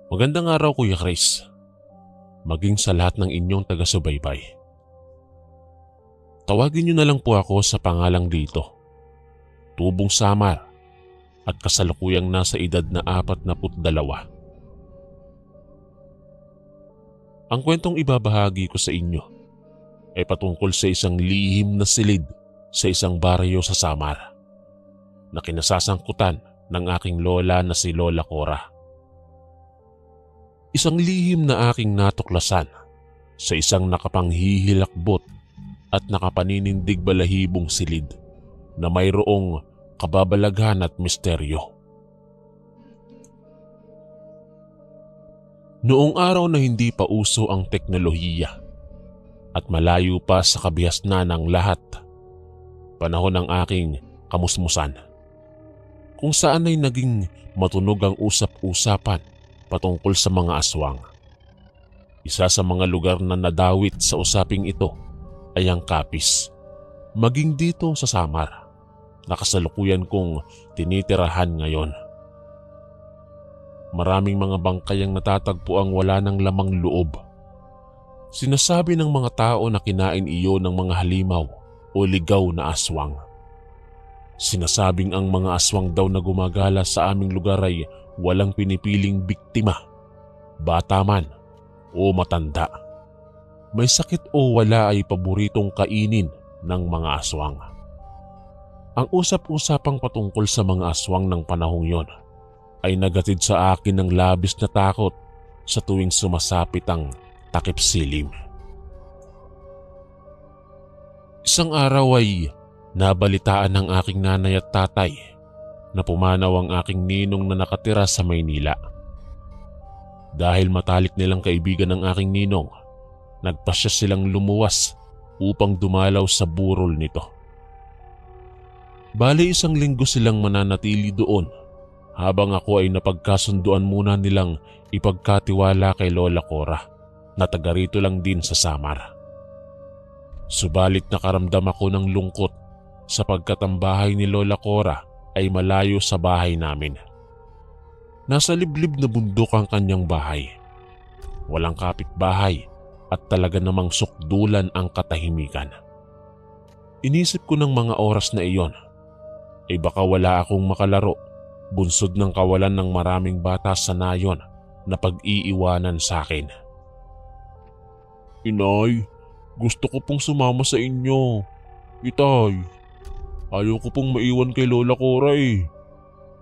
Magandang araw Kuya Chris, maging sa lahat ng inyong taga-subaybay. Tawagin niyo na lang po ako sa pangalang dito, Tubong Samar, at kasalukuyang nasa edad na 42. Ang kwentong ibabahagi ko sa inyo ay patungkol sa isang lihim na silid sa isang baryo sa Samar na kinasasangkutan ng aking lola na si Lola Cora. Isang lihim na aking natuklasan sa isang nakapanghihilakbot at nakapaninindig balahibong silid na mayroong kababalaghan at misteryo. Noong araw na hindi pa uso ang teknolohiya at malayo pa sa kabihasnan ng lahat, panahon ng aking kamusmusan, kung saan ay naging matunog ang usap-usapan patungkol sa mga aswang. Isa sa mga lugar na nadawit sa usaping ito ay ang Capiz, maging dito sa Samar, na kasalukuyan kong tinitirahan ngayon. Maraming mga bangkay ang natatagpo ang wala ng lamang loob. Sinasabi ng mga tao na kinain iyon ng mga halimaw o ligaw na aswang. Sinasabing ang mga aswang daw na gumagala sa aming lugar ay walang pinipiling biktima, bata man o matanda. May sakit o wala ay paboritong kainin ng mga aswang. Ang usap-usapang patungkol sa mga aswang ng panahong yon ay nagatid sa akin ng labis na takot sa tuwing sumasapit ang takip silim. Isang araw ay nabalitaan ng aking nanay at tatay na pumanaw ang aking ninong na nakatira sa Maynila. Dahil matalik nilang kaibigan ng aking ninong, nagpasya silang lumuwas upang dumalaw sa burol nito. Bali 1 linggo silang mananatili doon habang ako ay napagkasunduan muna nilang ipagkatiwala kay Lola Cora na taga rito lang din sa Samar. Subalit nakaramdam ako ng lungkot sapagkat ang bahay ni Lola Cora ay malayo sa bahay namin. Nasa liblib na bundok ang kanyang bahay. Walang kapitbahay at talaga namang sukdulan ang katahimikan. Inisip ko ng mga oras na iyon ay baka wala akong makalaro, bunsod ng kawalan ng maraming bata sa nayon na pag-iiwanan sa akin. Inay, gusto ko pong sumama sa inyo. Itay, ayaw ko pong maiwan kay Lola Cora eh.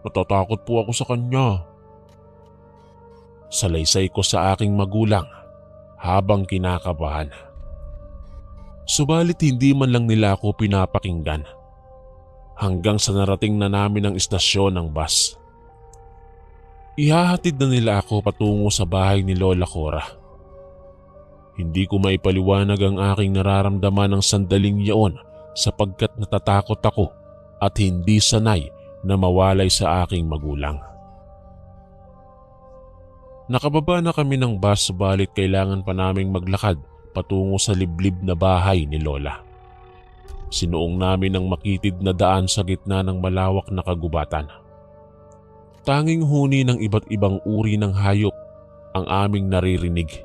Natatakot po ako sa kanya. Salaysay ko sa aking magulang habang kinakabahan. Subalit hindi man lang nila ako pinapakinggan hanggang sa narating na namin ang istasyon ng bus. Ihahatid na nila ako patungo sa bahay ni Lola Cora. Hindi ko maipaliwanag ang aking nararamdaman ng sandaling iyon sapagkat natatakot ako at hindi sanay na mawalay sa aking magulang. Nakababa na kami ng bus subalit kailangan pa naming maglakad patungo sa liblib na bahay ni Lola. Sinuong namin ang makitid na daan sa gitna ng malawak na kagubatan. Tanging huni ng iba't ibang uri ng hayop ang aming naririnig.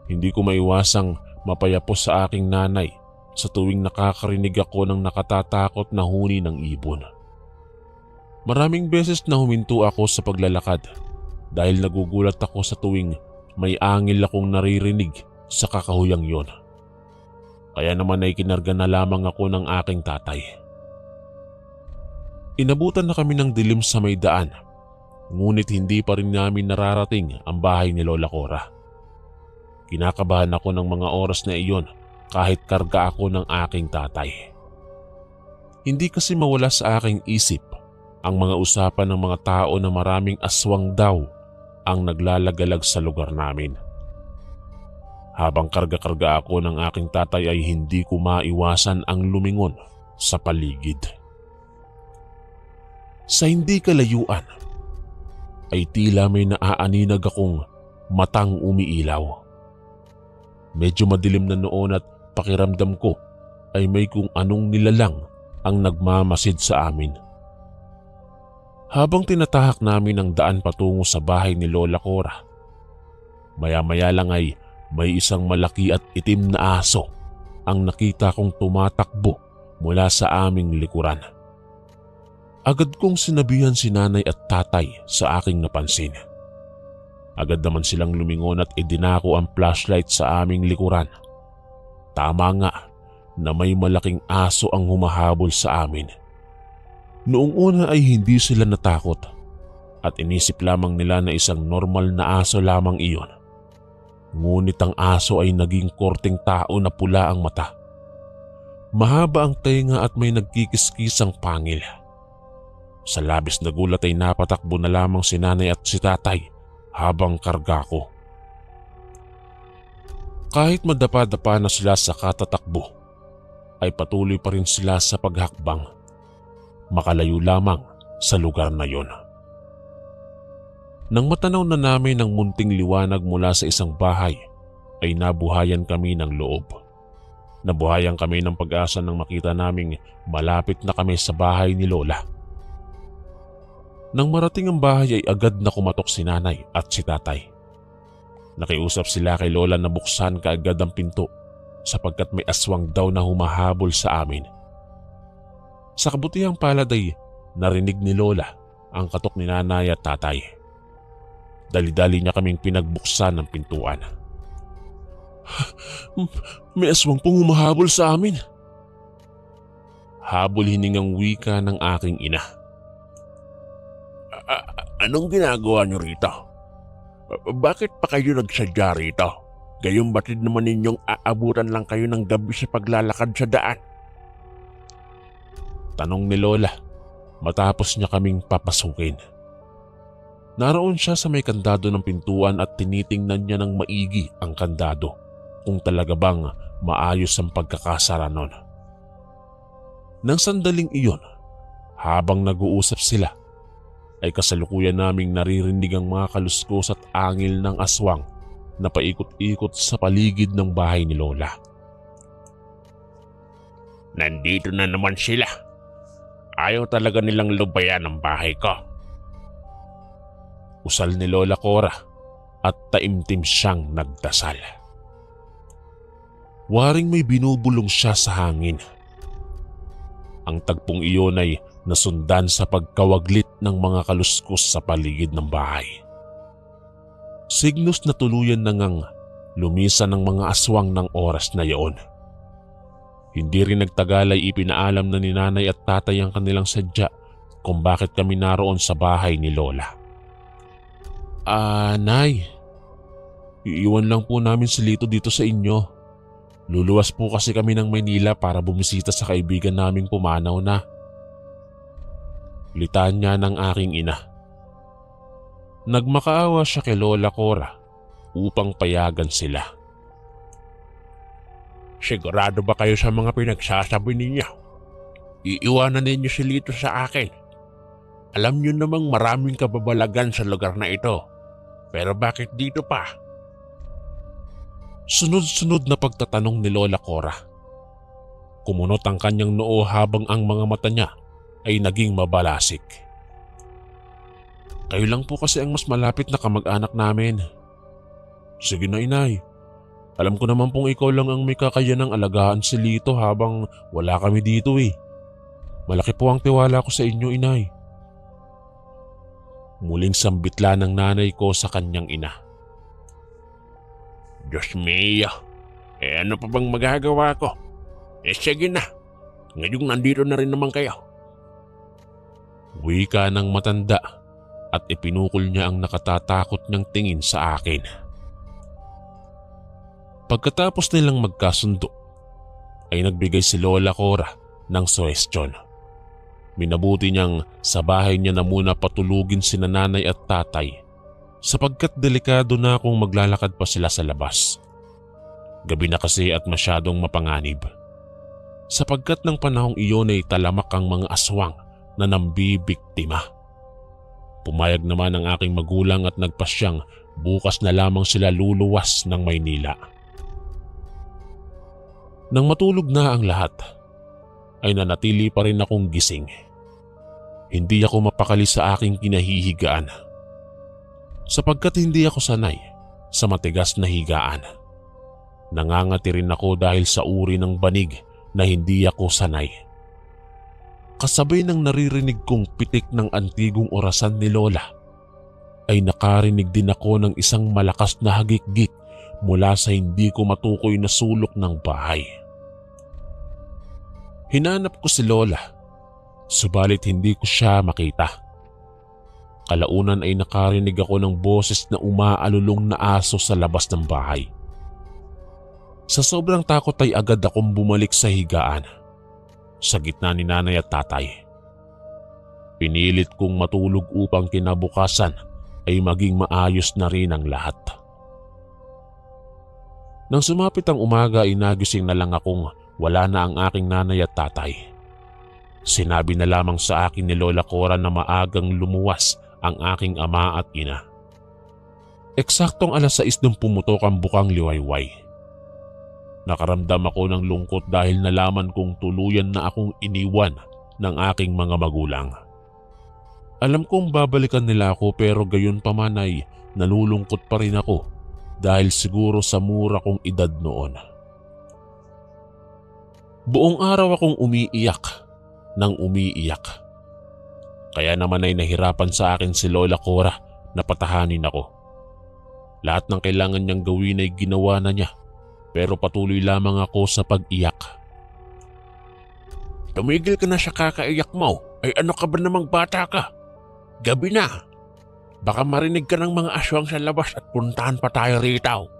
Hindi ko maiwasang mapayapos sa aking nanay sa tuwing nakakarinig ako ng nakatatakot na huni ng ibon. Maraming beses na huminto ako sa paglalakad dahil nagugulat ako sa tuwing may angil akong naririnig sa kakahuyang yon. Kaya naman ay kinarga na lamang ako ng aking tatay. Inabutan na kami ng dilim sa may daan, ngunit hindi pa rin namin nararating ang bahay ni Lola Cora. Kinakabahan ako ng mga oras na iyon kahit karga ako ng aking tatay. Hindi kasi mawala sa aking isip ang mga usapan ng mga tao na maraming aswang daw ang naglalagalag sa lugar namin. Habang karga-karga ako ng aking tatay ay hindi ko maiwasan ang lumingon sa paligid. Sa hindi kalayuan ay tila may naaaninag akong matang umiilaw. Medyo madilim na noon at pakiramdam ko ay may kung anong nilalang ang nagmamasid sa amin. Habang tinatahak namin ang daan patungo sa bahay ni Lola Cora, maya-maya lang ay may isang malaki at itim na aso ang nakita kong tumatakbo mula sa aming likuran. Agad kong sinabihan si nanay at tatay sa aking napansin. Agad naman silang lumingon at idinako ang flashlight sa aming likuran. Tama nga na may malaking aso ang humahabol sa amin. Noong una ay hindi sila natakot at inisip lamang nila na isang normal na aso lamang iyon. Ngunit ang aso ay naging korteng tao na pula ang mata. Mahaba ang tenga at may nagkikiskisang pangil. Sa labis na gulat ay napatakbo na lamang si nanay at si tatay habang karga ko. Kahit madapa-dapa na sila sa katatakbo, ay patuloy pa rin sila sa paghakbang. Makalayo lamang sa lugar na yon. Nang matanaw na namin ang munting liwanag mula sa isang bahay, ay nabuhayan kami ng loob. Nabuhayan kami ng pag-asa nang makita naming malapit na kami sa bahay ni Lola. Nang marating ang bahay ay agad na kumatok si nanay at si tatay. Nakiusap sila kay Lola na buksan kaagad ang pinto sapagkat may aswang daw na humahabol sa amin. Sa kabutihang palad ay narinig ni Lola ang katok ni nanay at tatay. Dali-dali niya kaming pinagbuksan ng pintuan. May aswang pong humahabol sa amin. Habol hiningang wika ng aking ina. Anong ginagawa niyo rito? Bakit pa kayo nagsadya rito? Gayong batid naman ninyong aabutan lang kayo ng gabi sa paglalakad sa daan. Tanong ni Lola matapos niya kaming papasukin. Naroon siya sa may kandado ng pintuan at tinitingnan niya ng maigi ang kandado kung talaga bang maayos ang pagkakasara nun. Nang sandaling iyon, habang nag-uusap sila, ay kasalukuyan naming naririnig ang mga kaluskos at angil ng aswang na paikot-ikot sa paligid ng bahay ni Lola. Nandito na naman sila. Ayaw talaga nilang lubayan ang bahay ko. Usal ni Lola Cora at taimtim siyang nagdasal. Waring may binubulong siya sa hangin. Ang tagpong iyon ay nasundan sa pagkawaglit ng mga kaluskos sa paligid ng bahay. Signos na tuluyan na ngang lumisan ng mga aswang ng oras na iyon. Hindi rin nagtagal ay ipinaalam na ni nanay at tatay ang kanilang sadya kung bakit kami naroon sa bahay ni Lola. Nay, iiwan lang po namin si Lito dito sa inyo. Luluwas po kasi kami ng Maynila para bumisita sa kaibigan naming pumanaw na. Litanya ng aking ina. Nagmakaawa siya kay Lola Cora upang payagan sila. Sigurado ba kayo sa mga pinagsasabi ninyo? Iiwanan ninyo si Lito sa akin. Alam niyo namang maraming kababalagan sa lugar na ito. Pero bakit dito pa? Sunod-sunod na pagtatanong ni Lola Cora. Kumunot ang kanyang noo habang ang mga mata niya ay naging mabalasik. Kayo lang po kasi ang mas malapit na kamag-anak namin. Sige na, inay. Alam ko naman pong ikaw lang ang may kakayanang alagaan si Lito habang wala kami dito eh. Malaki po ang tiwala ko sa inyo, inay. Muling sambitla ng nanay ko sa kanyang ina. Diyos mio, ano pa bang magagawa ko? Sige na, ngayong nandito na rin naman kayo. Wika ng matanda at ipinukol niya ang nakatatakot niyang tingin sa akin. Pagkatapos nilang magkasundo, ay nagbigay si Lola Cora ng suhestyon. Minabuti niyang sa bahay niya na muna patulugin sina nanay at tatay sapagkat delikado na kung maglalakad pa sila sa labas. Gabi na kasi at masyadong mapanganib. Sapagkat ng panahong iyon ay talamak ang mga aswang na nambibiktima. Pumayag naman ang aking magulang at nagpasyang bukas na lamang sila luluwas ng Maynila. Nang matulog na ang lahat, ay nanatili pa rin akong gising. Hindi ako mapakali sa aking kinahihigaan sapagkat hindi ako sanay sa matigas na higaan. Nangangati rin ako dahil sa uri ng banig na hindi ako sanay. Kasabay ng naririnig kong pitik ng antigong orasan ni Lola, ay nakarinig din ako ng isang malakas na hagikgik mula sa hindi ko matukoy na sulok ng bahay. Hinanap ko si Lola, subalit hindi ko siya makita. Kalaunan ay nakarinig ako ng boses na umaalulong na aso sa labas ng bahay. Sa sobrang takot ay agad akong bumalik sa higaan, sa gitna ni nanay at tatay. Pinilit kong matulog upang kinabukasan ay maging maayos na rin ang lahat. Nang sumapit ang umaga ay nagising na lang akong wala na ang aking nanay at tatay. Sinabi na lamang sa akin ni Lola Cora na maagang lumuwas ang aking ama at ina. Eksaktong 6:00 nang pumutok ang bukang liwayway. Nakaramdam ako ng lungkot dahil nalaman kong tuluyan na akong iniwan ng aking mga magulang. Alam kong babalikan nila ako pero gayon pa man ay nalulungkot pa rin ako dahil siguro sa mura kong edad noon. Buong araw akong umiiyak nang umiiyak. Kaya naman ay nahirapan sa akin si Lola Cora na patahanin ako. Lahat ng kailangan niyang gawin ay ginawa na niya. Pero patuloy lamang ako sa pag-iyak. Tumigil ka na sa kakaiyak mo. Ay ano ka ba namang bata ka? Gabi na. Baka marinig ka ng mga aswang sa labas at puntahan pa tayo rito.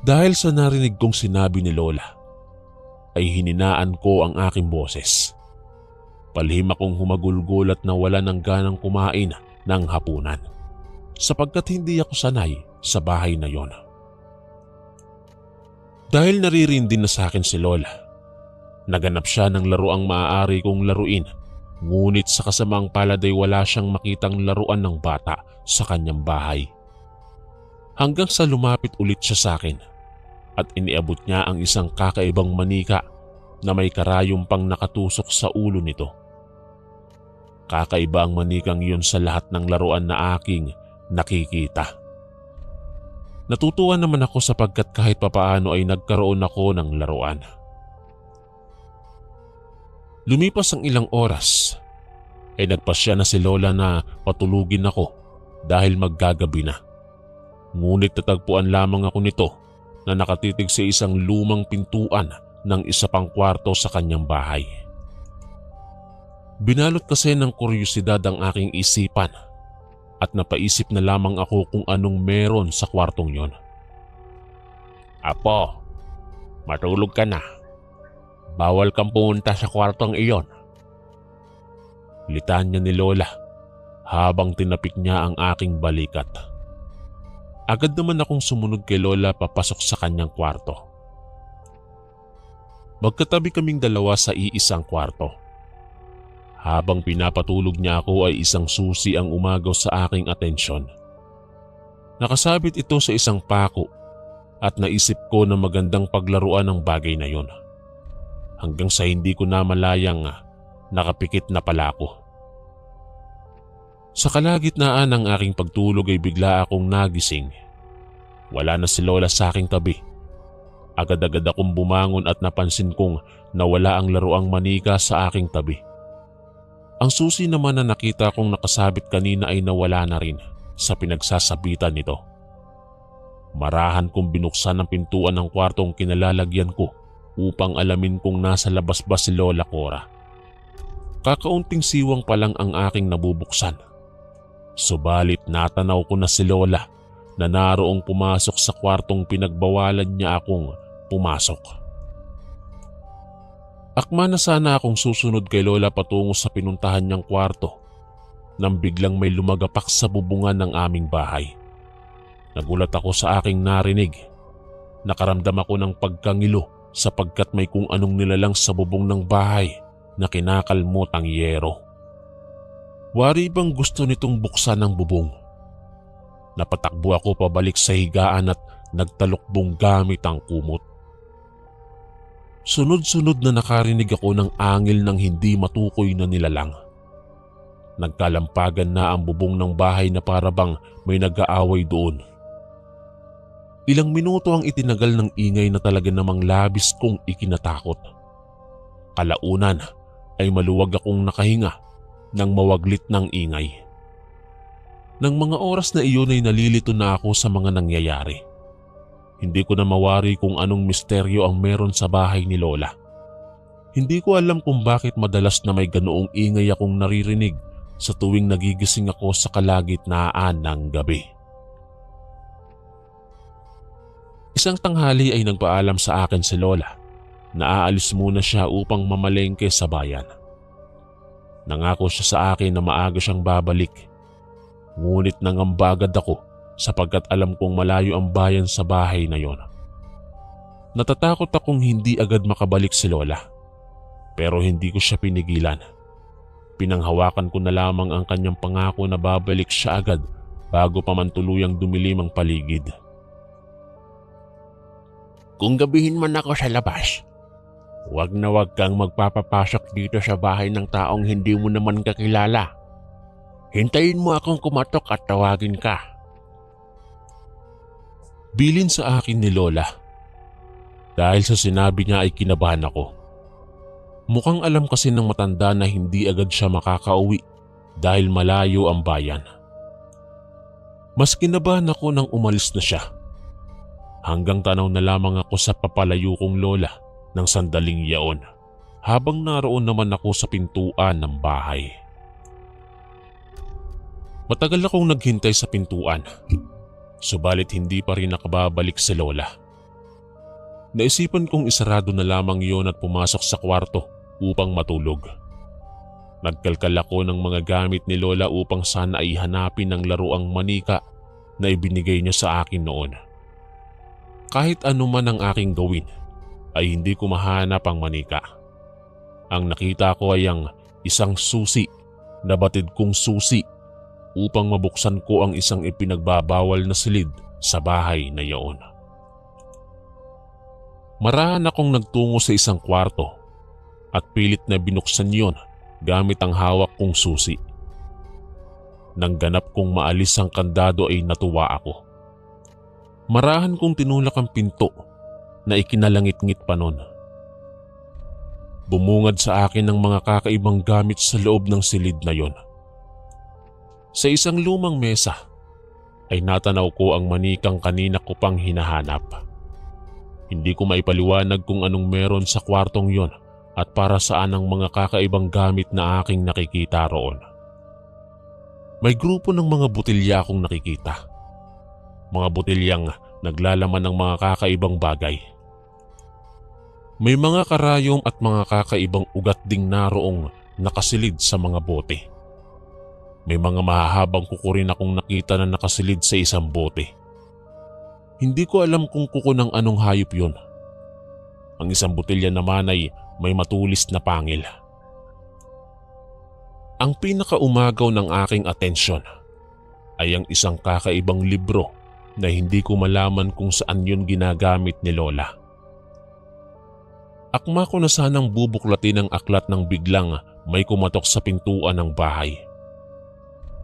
Dahil sa narinig kong sinabi ni Lola, ay hininaan ko ang aking boses. Palihim akong humagulgol at nawala ng ganang kumain ng hapunan sapagkat hindi ako sanay sa bahay na yon. Dahil naririndi na sa akin si Lola, naganap siya ng laruang maaari kong laruin, ngunit sa kasamaang palad ay wala siyang makitang laruan ng bata sa kanyang bahay. Hanggang sa lumapit ulit siya sa akin at iniabot niya ang isang kakaibang manika na may karayom pang nakatusok sa ulo nito. Kakaiba ang manikang yun sa lahat ng laruan na aking nakikita. Natutuwa naman ako sapagkat kahit papaano ay nagkaroon ako ng laruan. Lumipas ang ilang oras, ay nagpasya na si Lola na patulugin ako dahil maggagabi na. Ngunit natagpuan lamang ako nito na nakatitig sa isang lumang pintuan ng isa pang kwarto sa kanyang bahay. Binalot kasi ng kuryosidad ang aking isipan at napaisip na lamang ako kung anong meron sa kwartong yon. Apo, matulog ka na. Bawal kang pumunta sa kwartong iyon. Litanya ni Lola habang tinapik niya ang aking balikat. Agad naman akong sumunod kay Lola papasok sa kanyang kwarto. Magkatabi kaming dalawa sa iisang kwarto. Habang pinapatulog niya ako ay isang susi ang umagaw sa aking atensyon. Nakasabit ito sa isang pako at naisip ko na magandang paglaruan ang bagay na yon. Hanggang sa hindi ko na malayang nakapikit na pala ako. Sa kalagitnaan ng aking pagtulog ay bigla akong nagising. Wala na si Lola sa aking tabi. Agad-agad akong bumangon at napansin kong nawala ang laruang manika sa aking tabi. Ang susi naman na nakita kong nakasabit kanina ay nawala na rin sa pinagsasabitan nito. Marahan kong binuksan ang pintuan ng kwartong kinalalagyan ko upang alamin kung nasa labas ba si Lola Cora. Kakaunting siwang pa lang ang aking nabubuksan. Subalit natanaw ko na si Lola na naroong pumasok sa kwartong pinagbawalan niya akong pumasok. Akma na sana akong susunod kay Lola patungo sa pinuntahan niyang kwarto nang biglang may lumagapak sa bubungan ng aming bahay. Nagulat ako sa aking narinig. Nakaramdam ako ng pagkangilo sapagkat may kung anong nilalang sa bubong ng bahay na kinakalmot ang yero. Wari bang gusto nitong buksan ang bubong? Napatakbo ako pabalik sa higaan at nagtalukbong gamit ang kumot. Sunod-sunod na nakarinig ako ng angil ng hindi matukoy na nilalang. Nagkalampagan na ang bubong ng bahay na parabang may nag-aaway doon. Ilang minuto ang itinagal ng ingay na talaga namang labis kong ikinatakot. Kalaunan ay maluwag akong nakahinga nang mawaglit ng ingay. Nang mga oras na iyon ay nalilito na ako sa mga nangyayari. Hindi ko na mawari kung anong misteryo ang meron sa bahay ni Lola. Hindi ko alam kung bakit madalas na may ganoong ingay akong naririnig sa tuwing nagigising ako sa kalagitnaan ng gabi. Isang tanghali ay nagpaalam sa akin si Lola na aalis muna siya upang mamalengke sa bayan. Nangako siya sa akin na maaga siyang babalik. Ngunit nangamba agad ako sapagkat alam kong malayo ang bayan sa bahay na yon. Natatakot akong hindi agad makabalik si Lola. Pero hindi ko siya pinigilan. Pinanghawakan ko na lamang ang kanyang pangako na babalik siya agad bago pa man tuluyang dumilim ang paligid. Kung gabihin man ako sa labas, wag na wag kang magpapapasok dito sa bahay ng taong hindi mo naman kakilala. Hintayin mo akong kumatok at tawagin ka. Bilin sa akin ni Lola. Dahil sa sinabi niya ay kinabahan ako. Mukhang alam kasi ng matanda na hindi agad siya makakauwi dahil malayo ang bayan. Mas kinabahan ako nang umalis na siya. Hanggang tanaw na lamang ako sa papalayo kong lola ng sandaling yaon habang naroon naman ako sa pintuan ng bahay. Matagal akong naghintay sa pintuan. Subalit hindi pa rin nakababalik si Lola. Naisipan kong isarado na lamang yon at pumasok sa kwarto upang matulog. Nagkalkal ako ng mga gamit ni Lola upang sana ay hanapin ang laruang manika na ibinigay niya sa akin noon. Kahit ano man ang aking gawin, ay hindi ko mahanap ang manika. Ang nakita ko ay ang isang susi na batid kong susi upang mabuksan ko ang isang ipinagbabawal na silid sa bahay na iyon. Marahan akong nagtungo sa isang kwarto at pilit na binuksan yon gamit ang hawak kong susi. Nang ganap kong maalis ang kandado ay natuwa ako. Marahan kong tinulak ang pinto na ikinalangit-ngit pa nun. Bumungad sa akin ang mga kakaibang gamit sa loob ng silid na yon. Sa isang lumang mesa ay natanaw ko ang manikang kanina ko pang hinahanap. Hindi ko maipaliwanag kung anong meron sa kwartong yon at para saan ang mga kakaibang gamit na aking nakikita roon. May grupo ng mga botilya akong nakikita. Mga botilyang naglalaman ng mga kakaibang bagay. May mga karayom at mga kakaibang ugat ding naroong nakasilid sa mga bote. May mga mahahabang kuko rin akong nakita na nakasilid sa isang bote. Hindi ko alam kung kuko ng anong hayop yun. Ang isang botelya naman ay may matulis na pangil. Ang pinakaumagaw ng aking atensyon ay ang isang kakaibang libro na hindi ko malaman kung saan yun ginagamit ni Lola. Akma ko na sanang bubuklatin ang aklat nang biglang may kumatok sa pintuan ng bahay.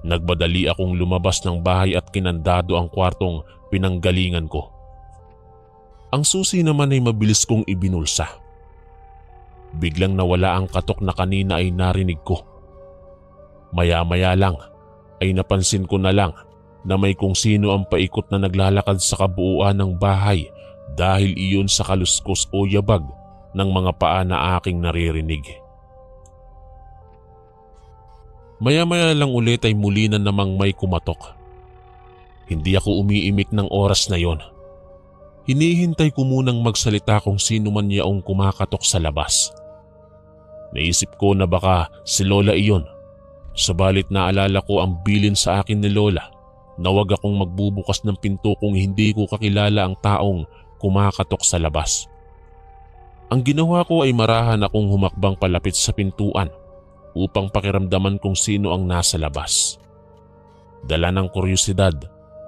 Nagbadali akong lumabas ng bahay at kinandado ang kwartong pinanggalingan ko. Ang susi naman ay mabilis kong ibinulsa. Biglang nawala ang katok na kanina ay narinig ko. Maya-maya lang ay napansin ko na lang na may kung sino ang paikot na naglalakad sa kabuuan ng bahay dahil iyon sa kaluskos o yabag ng mga paa na aking naririnig. Maya-maya lang ulit ay muli na namang may kumatok. Hindi ako umiimik ng oras na yon. Hinihintay ko munang magsalita kung sino man yaong kumakatok sa labas. Naisip ko na baka si Lola iyon. Sabalit naalala ko ang bilin sa akin ni Lola na wag akong magbubukas ng pinto kung hindi ko kakilala ang taong kumakatok sa labas. Ang ginawa ko ay marahan akong humakbang palapit sa pintuan upang pakiramdaman kung sino ang nasa labas. Dala ng kuryosidad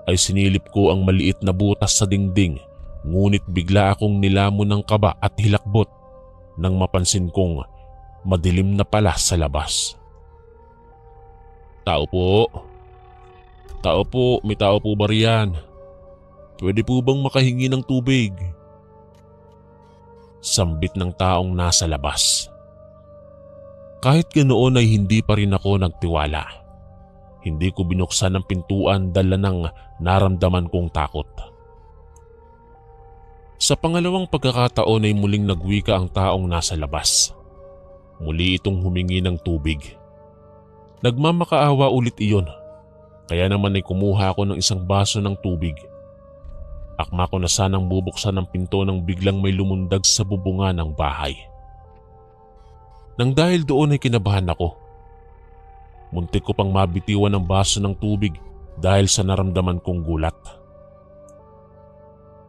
ay sinilip ko ang maliit na butas sa dingding, ngunit bigla akong nilamon ng kaba at hilakbot nang mapansin kong madilim na pala sa labas. Tao po. Tao po, may tao po ba riyan? Pwede po bang makahingi ng tubig? Sambit ng taong nasa labas. Kahit ganoon ay hindi pa rin ako nagtiwala. Hindi ko binuksan ang pintuan dala ng naramdaman kong takot. Sa pangalawang pagkakataon ay muling nagwika ang taong nasa labas. Muli itong humingi ng tubig. Nagmamakaawa ulit iyon. Kaya naman ay kumuha ako ng isang baso ng tubig. Akma ko na sanang bubuksan ang pinto nang biglang may lumundag sa bubungan ng bahay. Nang dahil doon ay kinabahan ako. Muntik ko pang mabitiwan ng baso ng tubig dahil sa naramdaman kong gulat.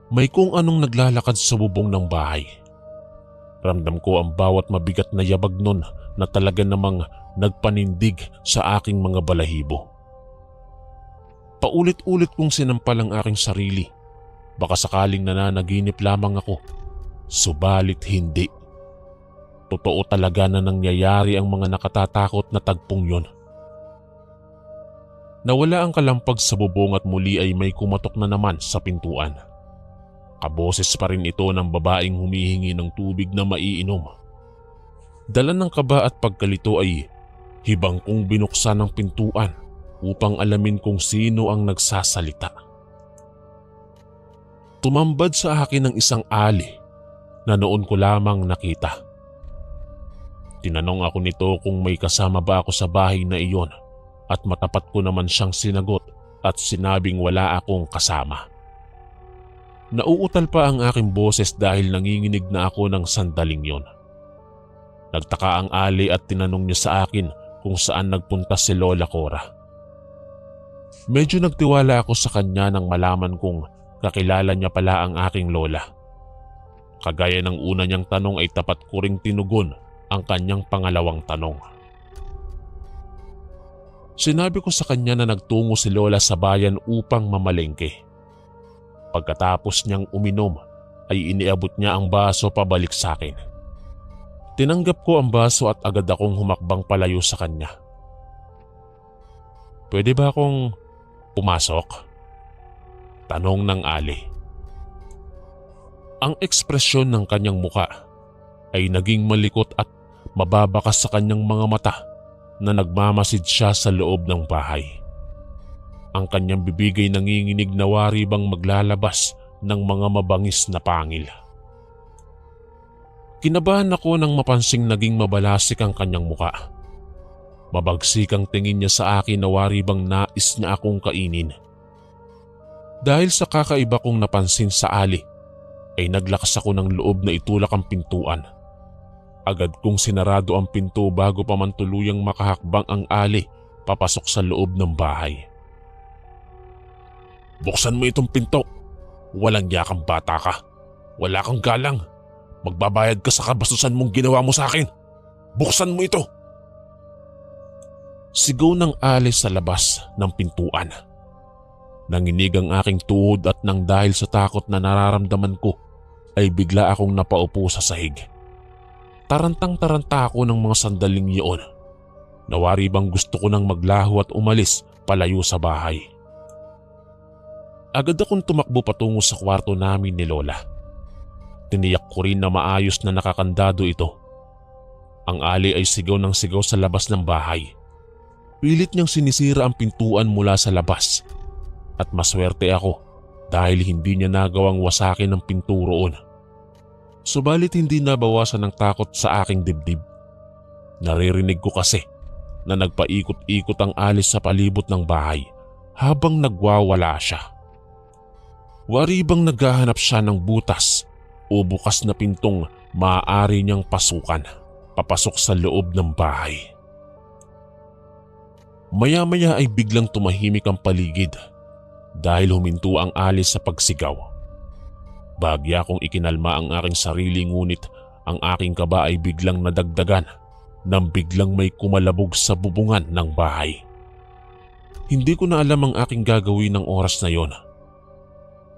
May kung anong naglalakad sa bubong ng bahay. Ramdam ko ang bawat mabigat na yabag nun na talaga namang nagpanindig sa aking mga balahibo. Paulit-ulit kong sinampal ang aking sarili. Baka sakaling nananaginip lamang ako. Subalit hindi. Totoo talaga na nangyayari ang mga nakatatakot na tagpong yon. Nawala ang kalampag sa bubong at muli ay may kumatok na naman sa pintuan. Kaboses pa rin ito ng babaeng humihingi ng tubig na maiinom. Dala ng kaba at pagkalito ay hibang kong binuksan ang pintuan upang alamin kung sino ang nagsasalita. Tumambad sa akin ng isang ali na noon ko lamang nakita. Tinanong ako nito kung may kasama ba ako sa bahay na iyon at matapat ko naman siyang sinagot at sinabing wala akong kasama. Nauutal pa ang aking boses dahil nanginginig na ako ng sandaling yon. Nagtaka ang ali at tinanong niya sa akin kung saan nagpunta si Lola Cora. Medyo nagtiwala ako sa kanya nang malaman kong kakilala niya pala ang aking lola. Kagaya ng una niyang tanong ay tapat ko ring tinugon ang kanyang pangalawang tanong. Sinabi ko sa kanya na nagtungo si Lola sa bayan upang mamalengke. Pagkatapos niyang uminom ay iniabot niya ang baso pabalik sa akin. Tinanggap ko ang baso at agad akong humakbang palayo sa kanya. Pwede ba akong pumasok? Tanong ng ali. Ang ekspresyon ng kanyang muka ay naging malikot at mababakas sa kanyang mga mata na nagmamasid siya sa loob ng bahay. Ang kanyang bibig ay nanginginig na wari bang maglalabas ng mga mabangis na pangil. Kinabahan ako nang mapansing naging mabalasik ang kanyang muka. Mabagsik ang tingin niya sa akin na wari bang nais niya akong kainin. Dahil sa kakaiba kong napansin sa ali, ay naglakas ako ng loob na itulak ang pintuan. Agad kong sinarado ang pinto bago pa man tuluyang makahakbang ang ali papasok sa loob ng bahay. Buksan mo itong pinto. Walang yakang bata ka. Wala kang galang. Magbabayad ka sa kabastusan mong ginawa mo sa akin. Buksan mo ito. Sigaw ng ali sa labas ng pintuan. Nanginig ang aking tuhod at nang dahil sa takot na nararamdaman ko ay bigla akong napaupo sa sahig. Tarantang-taranta ako ng mga sandaling iyon. Nawari bang gusto ko nang maglaho at umalis palayo sa bahay. Agad akong tumakbo patungo sa kwarto namin ni Lola. Tiniyak ko rin na maayos na nakakandado ito. Ang ali ay sigaw ng sigaw sa labas ng bahay. Pilit niyang sinisira ang pintuan mula sa labas. At maswerte ako dahil hindi niya nagawang wasakin ang pinto roon. Subalit hindi nabawasan ng takot sa aking dibdib. Naririnig ko kasi na nagpaikot-ikot ang alis sa palibot ng bahay habang nagwawala siya. Wari bang naghahanap siya ng butas o bukas na pintong maaari niyang pasukan papasok sa loob ng bahay. Maya-maya ay biglang tumahimik ang paligid dahil huminto ang alis sa pagsigaw. Bahagya kong ikinalma ang aking sarili ngunit ang aking kaba ay biglang nadagdagan nang biglang may kumalabog sa bubungan ng bahay. Hindi ko na alam ang aking gagawin ng oras na yon.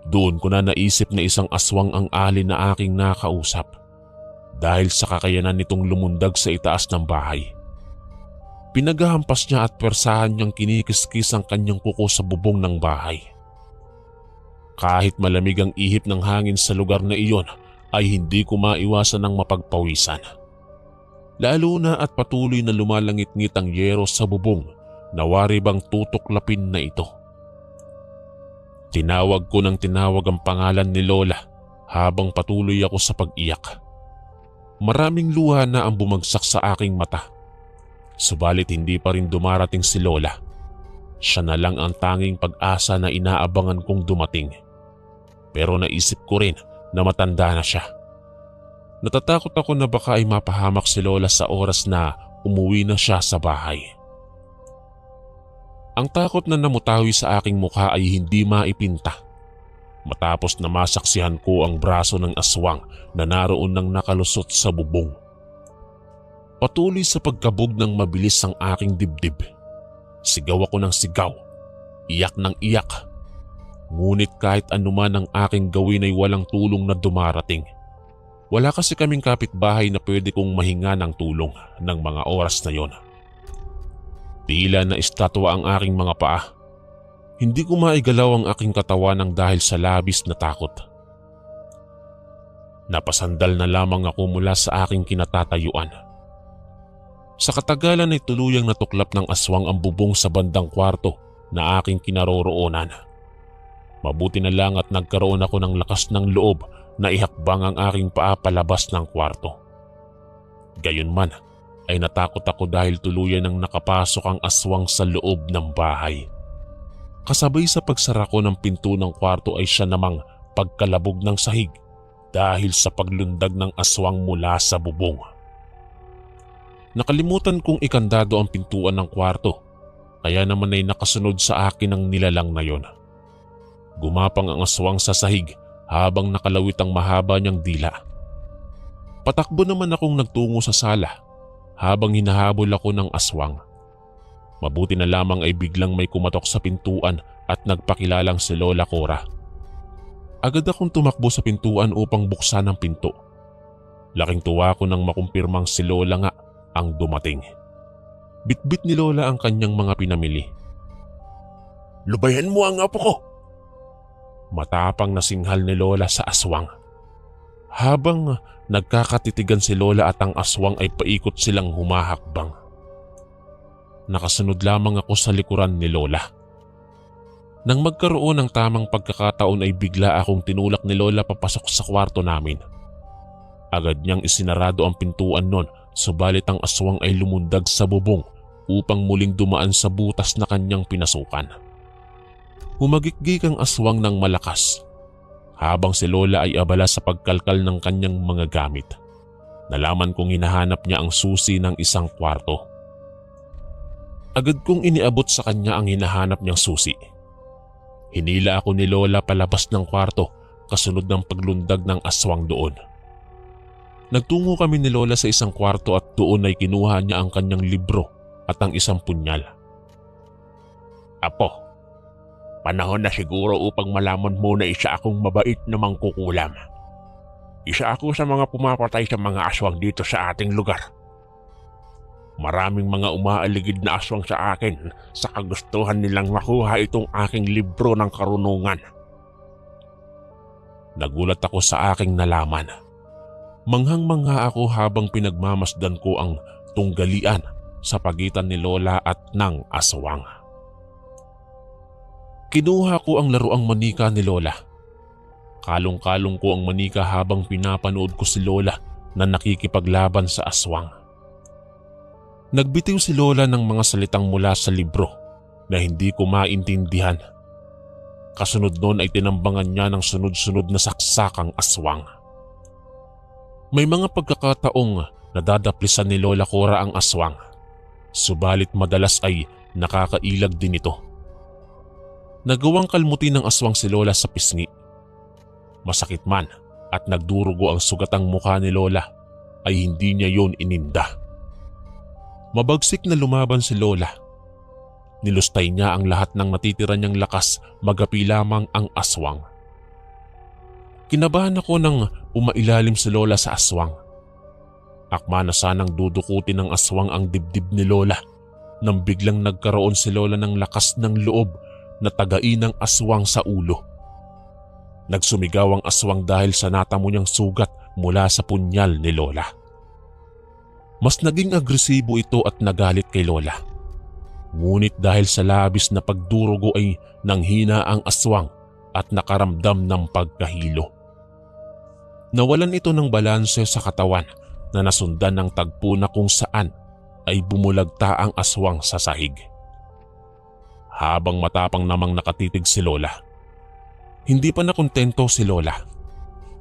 Doon ko na naisip na isang aswang ang ali na aking nakausap. dahil sa kakayanan nitong lumundag sa itaas ng bahay. Pinaghahampas niya at pwersahan niyang kinikiskis ang kanyang kuko sa bubong ng bahay. Kahit malamig ang ihip ng hangin sa lugar na iyon ay hindi ko maiwasan ng mapagpawisan. Lalo na at patuloy na lumalangit-ngit ang yero sa bubong na wari bang tutuklapin na ito. Tinawag ko ng tinawag ang pangalan ni Lola habang patuloy ako sa pag-iyak. Maraming luha na ang bumagsak sa aking mata. Subalit hindi pa rin dumarating si Lola. Siya na lang ang tanging pag-asa na inaabangan kong dumating. Pero naisip ko rin na matanda na siya. Natatakot ako na baka ay mapahamak si Lola sa oras na umuwi na siya sa bahay. Ang takot na namutawi sa aking mukha ay hindi maipinta. Matapos na masaksihan ko ang braso ng aswang na naroon nang nakalusot sa bubong. Patuloy sa pagkabog ng mabilis ang aking dibdib. Sigaw ako ng sigaw, iyak ng iyak. Ngunit kahit anuman ang aking gawin ay walang tulong na dumarating. Wala kasi kaming kapitbahay na pwede kong mahinga ng tulong ng mga oras na yon. Tila na estatwa ang aking mga paa. Hindi ko maigalaw ang aking katawan ng dahil sa labis na takot. Napasandal na lamang ako mula sa aking kinatatayuan. Sa katagalan ay tuluyang natuklap ng aswang ang bubong sa bandang kwarto na aking kinaroroonan. Mabuti na lang at nagkaroon ako ng lakas ng loob na ihakbang ang aking paa palabas ng kwarto. Gayunman ay natakot ako dahil tuluyan nang nakapasok ang aswang sa loob ng bahay. Kasabay sa pagsara ko ng pinto ng kwarto ay siya namang pagkalabog ng sahig dahil sa paglundag ng aswang mula sa bubong. Nakalimutan kong ikandado ang pintuan ng kwarto, kaya naman ay nakasunod sa akin ang nilalang na yon. Gumapang ang aswang sa sahig habang nakalawit ang mahaba niyang dila. Patakbo naman akong nagtungo sa sala habang hinahabol ako ng aswang. Mabuti na lamang ay biglang may kumatok sa pintuan at nagpakilalang si Lola Cora. Agad akong tumakbo sa pintuan upang buksan ang pinto. Laking tuwa ko nang makumpirmang si Lola nga ang dumating. Bitbit ni Lola ang kanyang mga pinamili. "Lubayan mo ang apo ko!" Matapang na singhal ni Lola sa aswang. Habang nagkakatitigan si Lola at ang aswang ay paikot silang humahakbang. Nakasunod lamang ako sa likuran ni Lola. Nang magkaroon ng tamang pagkakataon ay bigla akong tinulak ni Lola papasok sa kwarto namin. Agad niyang isinarado ang pintuan nun, subalit ang aswang ay lumundag sa bubong upang muling dumaan sa butas na kanyang pinasukan. Humagikgik ang aswang ng malakas habang si Lola ay abala sa pagkalkal ng kanyang mga gamit. Nalaman kong hinahanap niya ang susi ng isang kwarto. Agad kong iniabot sa kanya ang hinahanap niyang susi. Hinila ako ni Lola palabas ng kwarto kasunod ng paglundag ng aswang doon. Nagtungo kami ni Lola sa isang kwarto at doon ay kinuha niya ang kanyang libro at ang isang punyal. "Apo, panahon na siguro upang malaman mo na isa akong mabait na mangkukulam. Isa ako sa mga pumapatay sa mga aswang dito sa ating lugar. Maraming mga umaaligid na aswang sa akin sa kagustuhan nilang makuha itong aking libro ng karunungan." Nagulat ako sa aking nalaman. Manghang-mangha ako habang pinagmamasdan ko ang tunggalian sa pagitan ni Lola at ng aswang. Kinuha ko ang laruang manika ni Lola. Kalong-kalong ko ang manika habang pinapanood ko si Lola na nakikipaglaban sa aswang. Nagbitiw si Lola ng mga salitang mula sa libro na hindi ko maintindihan. Kasunod noon ay tinambangan niya ng sunod-sunod na saksakang aswang. May mga pagkakataong nadadaplisan ni Lola Cora ang aswang, subalit madalas ay nakakailag din ito. Nagawang kalmutin ng aswang si Lola sa pisngi. Masakit man at nagdurugo ang sugatang mukha ni Lola ay hindi niya yon ininda. Mabagsik na lumaban si Lola. Nilustay niya ang lahat ng natitira niyang lakas, magapi lamang ang aswang. Kinabahan ako nang umailalim si Lola sa aswang. Akma na sanang dudukutin ng aswang ang dibdib ni Lola nang biglang nagkaroon si Lola ng lakas ng loob na tagain ng aswang sa ulo. Nagsumigaw ang aswang dahil sa natamo niyang sugat mula sa punyal ni Lola. Mas naging agresibo ito at nagalit kay Lola. Ngunit dahil sa labis na pagdurugo ay nanghina ang aswang at nakaramdam ng pagkahilo. Nawalan ito ng balanse sa katawan na nasundan ng tagpo na kung saan ay bumulagta ang aswang sa sahig. Habang matapang namang nakatitig si Lola, hindi pa nakontento si Lola.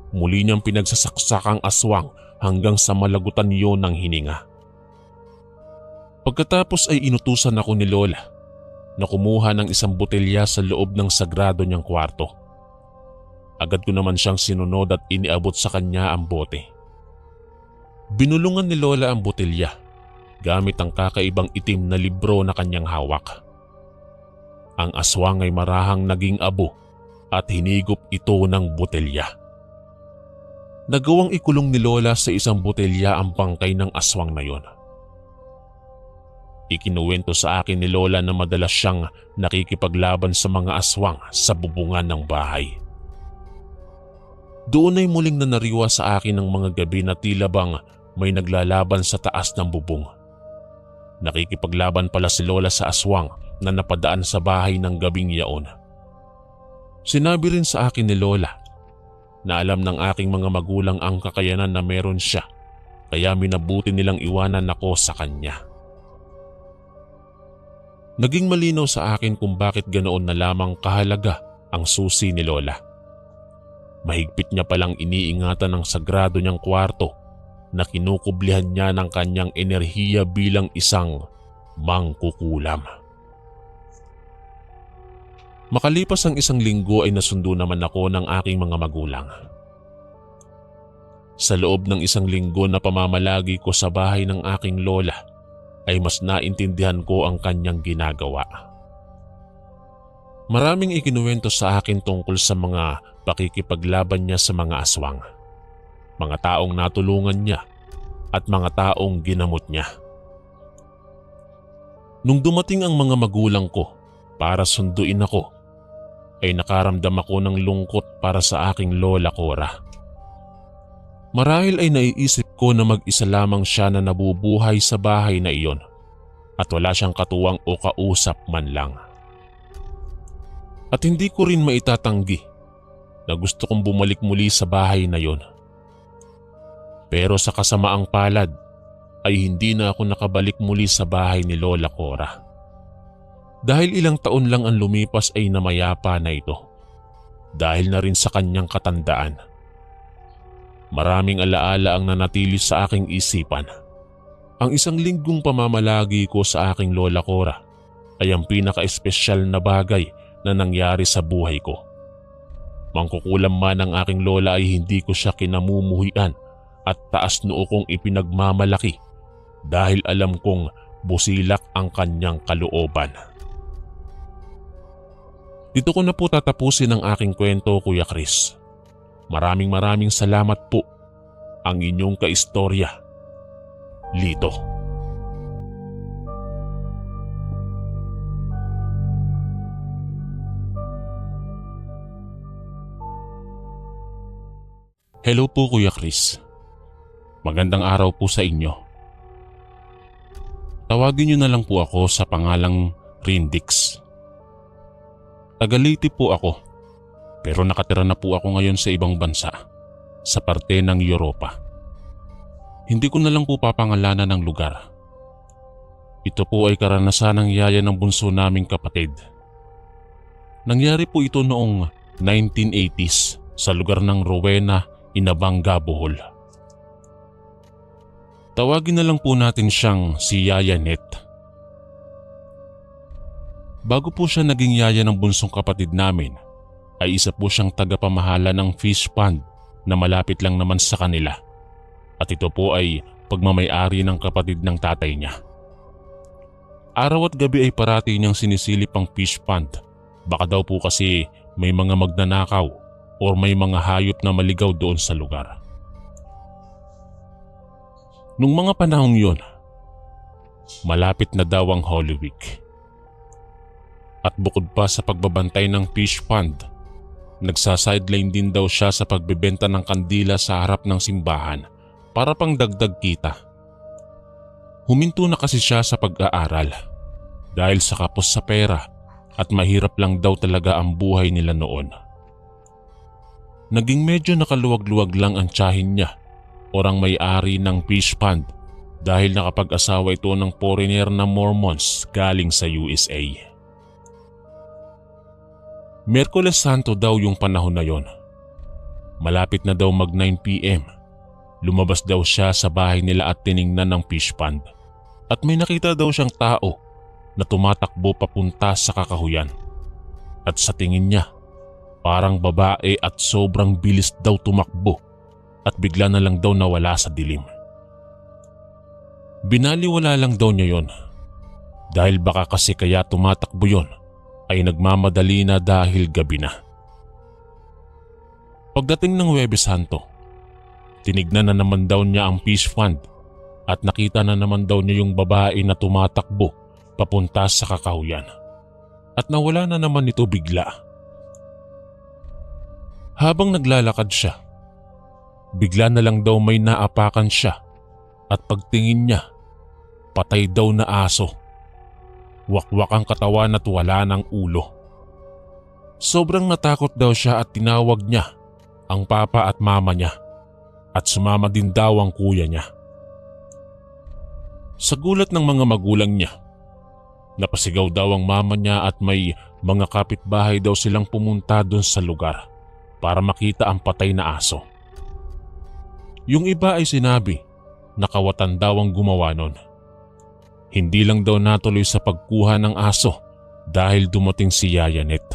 Muli niyang pinagsasaksak ang aswang hanggang sa malagutan iyon ng hininga. Pagkatapos ay inutusan ako ni Lola na kumuha ng isang botelya sa loob ng sagrado niyang kwarto. Agad ko naman siyang sinunod at iniabot sa kanya ang bote. Binulungan ni Lola ang botelya gamit ang kakaibang itim na libro na kanyang hawak. Ang aswang ay marahang naging abo at hinigop ito ng botelya. Nagawang ikulong ni Lola sa isang botelya ang bangkay ng aswang na yon. Ikinuwento sa akin ni Lola na madalas siyang nakikipaglaban sa mga aswang sa bubungan ng bahay. Doon ay muling nanariwa sa akin ng mga gabi na tila bang may naglalaban sa taas ng bubong. Nakikipaglaban pala si Lola sa aswang na napadaan sa bahay ng gabing yaon. Sinabi rin sa akin ni Lola na alam ng aking mga magulang ang kakayanan na meron siya, kaya minabuti nilang iwanan ako sa kanya. Naging malinaw sa akin kung bakit ganoon na lamang kahalaga ang susi ni Lola. Mahigpit niya palang iniingatan ng sagrado niyang kwarto na kinukublihan niya ng kanyang enerhiya bilang isang mangkukulam. Makalipas ang isang linggo ay nasundo naman ako ng aking mga magulang. Sa loob ng isang linggo na pamamalagi ko sa bahay ng aking lola ay mas naintindihan ko ang kanyang ginagawa. Maraming ikinuwento sa akin tungkol sa mga pakikipaglaban niya sa mga aswang, mga taong natulungan niya at mga taong ginamot niya. Nung dumating ang mga magulang ko para sunduin ako, ay nakaramdam ako ng lungkot para sa aking lola Cora. Marahil ay naiisip ko na mag-isa lamang siya na nabubuhay sa bahay na iyon at wala siyang katuwang o kausap man lang. At hindi ko rin maitatanggi na gusto kong bumalik muli sa bahay na iyon. Pero sa kasamaang palad ay hindi na ako nakabalik muli sa bahay ni Lola Cora. Dahil ilang taon lang ang lumipas ay namayapa na ito. Dahil na rin sa kanyang katandaan. Maraming alaala ang nanatili sa aking isipan. Ang isang linggong pamamalagi ko sa aking Lola Cora ay ang pinaka-espesyal na bagay na nangyari sa buhay ko. Mangkukulam man ang aking lola ay hindi ko siya kinamumuhian at taas noo kong ipinagmamalaki dahil alam kong busilak ang kanyang kalooban. Dito ko na po tatapusin ang aking kwento, Kuya Chris. Maraming salamat po. Ang inyong kaistorya, Lito. Hello po, Kuya Chris. Magandang araw po sa inyo. Tawagin niyo na lang po ako sa pangalang Rindix. Taga Leyte po ako, pero nakatira na po ako ngayon sa ibang bansa, sa parte ng Europa. Hindi ko na lang po papangalanan ng lugar. Ito po ay karanasan ng yaya ng bunso naming kapatid. Nangyari po ito noong 1980s sa lugar ng Rowena, Inabanga, Bohol. Tawagin na lang po natin siyang si Yaya Net. Bago po siya naging yaya ng bunsong kapatid namin, ay isa po siyang tagapamahala ng fish pond na malapit lang naman sa kanila. At ito po ay pagmamay-ari ng kapatid ng tatay niya. Araw at gabi ay parati niyang sinisilip ang fish pond. Baka daw po kasi may mga magnanakaw o may mga hayop na maligaw doon sa lugar. Nung mga panahong yon, malapit na daw ang Holy Week. At bukod pa sa pagbabantay ng fish pond, nagsasideline din daw siya sa pagbebenta ng kandila sa harap ng simbahan para pang dagdag kita. Huminto na kasi siya sa pag-aaral dahil sa kapos sa pera at mahirap lang daw talaga ang buhay nila noon. Naging medyo nakaluwag-luwag lang ang tiyahin niya, orang may-ari ng fish pond, dahil nakapag-asawa ito ng foreigner na Mormons galing sa USA. Miyerkules Santo daw yung panahon na yon. Malapit na daw mag 9 PM. Lumabas daw siya sa bahay nila at tiningnan ng fish pond. At may nakita daw siyang tao na tumatakbo papunta sa kakahuyan. At sa tingin niya, parang babae at sobrang bilis daw tumakbo at bigla na lang daw nawala sa dilim. Binaliwala lang daw niya yon dahil baka kasi kaya tumatakbo yon ay nagmamadali na dahil gabi na. Pagdating ng Huwebes Santo, tinignan na naman daw niya ang fish pond at nakita na naman daw niya yung babae na tumatakbo papunta sa kakahuyan at nawala na naman ito bigla. Habang naglalakad siya, bigla na lang daw may naapakan siya at pagtingin niya, patay daw na aso. Wakwak ang katawan at wala ng ulo. Sobrang natakot daw siya at tinawag niya ang papa at mama niya at sumama din daw ang kuya niya. Sa gulat ng mga magulang niya, napasigaw daw ang mama niya at may mga kapitbahay daw silang pumunta doon sa lugar para makita ang patay na aso. Yung iba ay sinabi na kawatan daw ang gumawa nun. Hindi lang daw natuloy sa pagkuha ng aso dahil dumating si Yaya Net.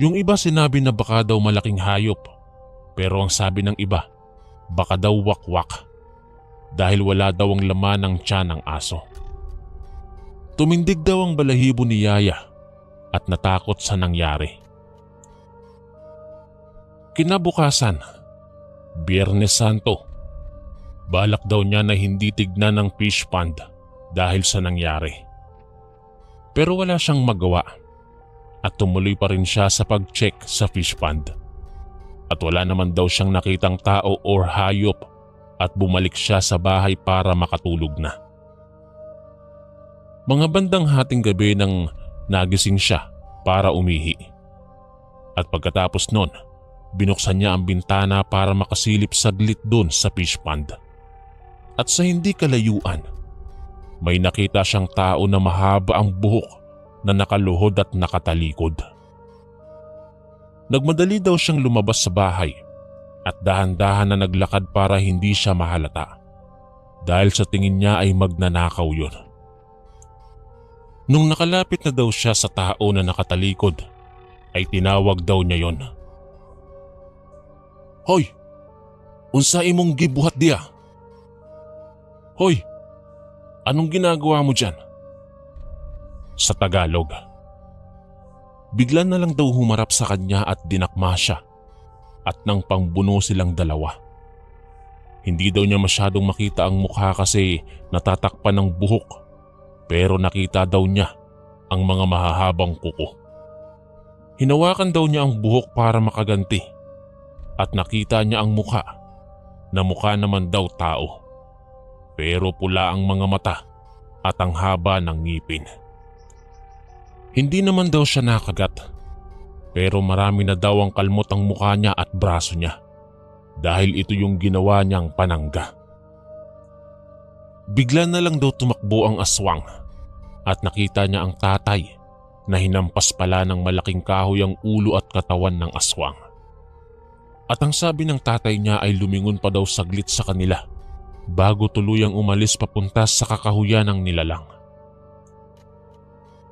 Yung iba sinabi na baka daw malaking hayop, pero ang sabi ng iba, baka daw wakwak dahil wala daw ang laman ng tiyan ng aso. Tumindig daw ang balahibo ni Yaya at natakot sa nangyari. Kinabukasan, Biyernes Santo, balak daw niya na hindi tignan ng fish pond dahil sa nangyari. Pero wala siyang magawa at tumuloy pa rin siya sa pag-check sa fish pond. At wala naman daw siyang nakitang tao or hayop at bumalik siya sa bahay para makatulog na. Mga bandang hating gabi nang nagising siya para umihi. At pagkatapos nun, binuksan niya ang bintana para makasilip saglit doon sa fish pond. At sa hindi kalayuan, may nakita siyang tao na mahaba ang buhok na nakaluhod at nakatalikod. Nagmadali daw siyang lumabas sa bahay at dahan-dahan na naglakad para hindi siya mahalata dahil sa tingin niya ay magnanakaw yun. Nung nakalapit na daw siya sa tao na nakatalikod, ay tinawag daw niya yon. "Hoy! Unsa imong gibuhat diya? Hoy! Anong ginagawa mo dyan?" Sa Tagalog. Bigla na lang daw humarap sa kanya at dinakma siya at nang pangbuno silang dalawa. Hindi daw niya masyadong makita ang mukha kasi natatakpan ng buhok, pero nakita daw niya ang mga mahahabang kuko. Hinawakan daw niya ang buhok para makaganti at nakita niya ang mukha na mukha naman daw tao. Pero pula ang mga mata at ang haba ng ngipin. Hindi naman daw siya nakagat, pero marami na daw ang kalmot ang mukha niya at braso niya dahil ito yung ginawa niyang panangga. Bigla na lang daw tumakbo ang aswang at nakita niya ang tatay na hinampas pala ng malaking kahoy ang ulo at katawan ng aswang. At ang sabi ng tatay niya ay lumingon pa daw saglit sa kanila bago tuluyang umalis papunta sa kakahuyan ng nilalang.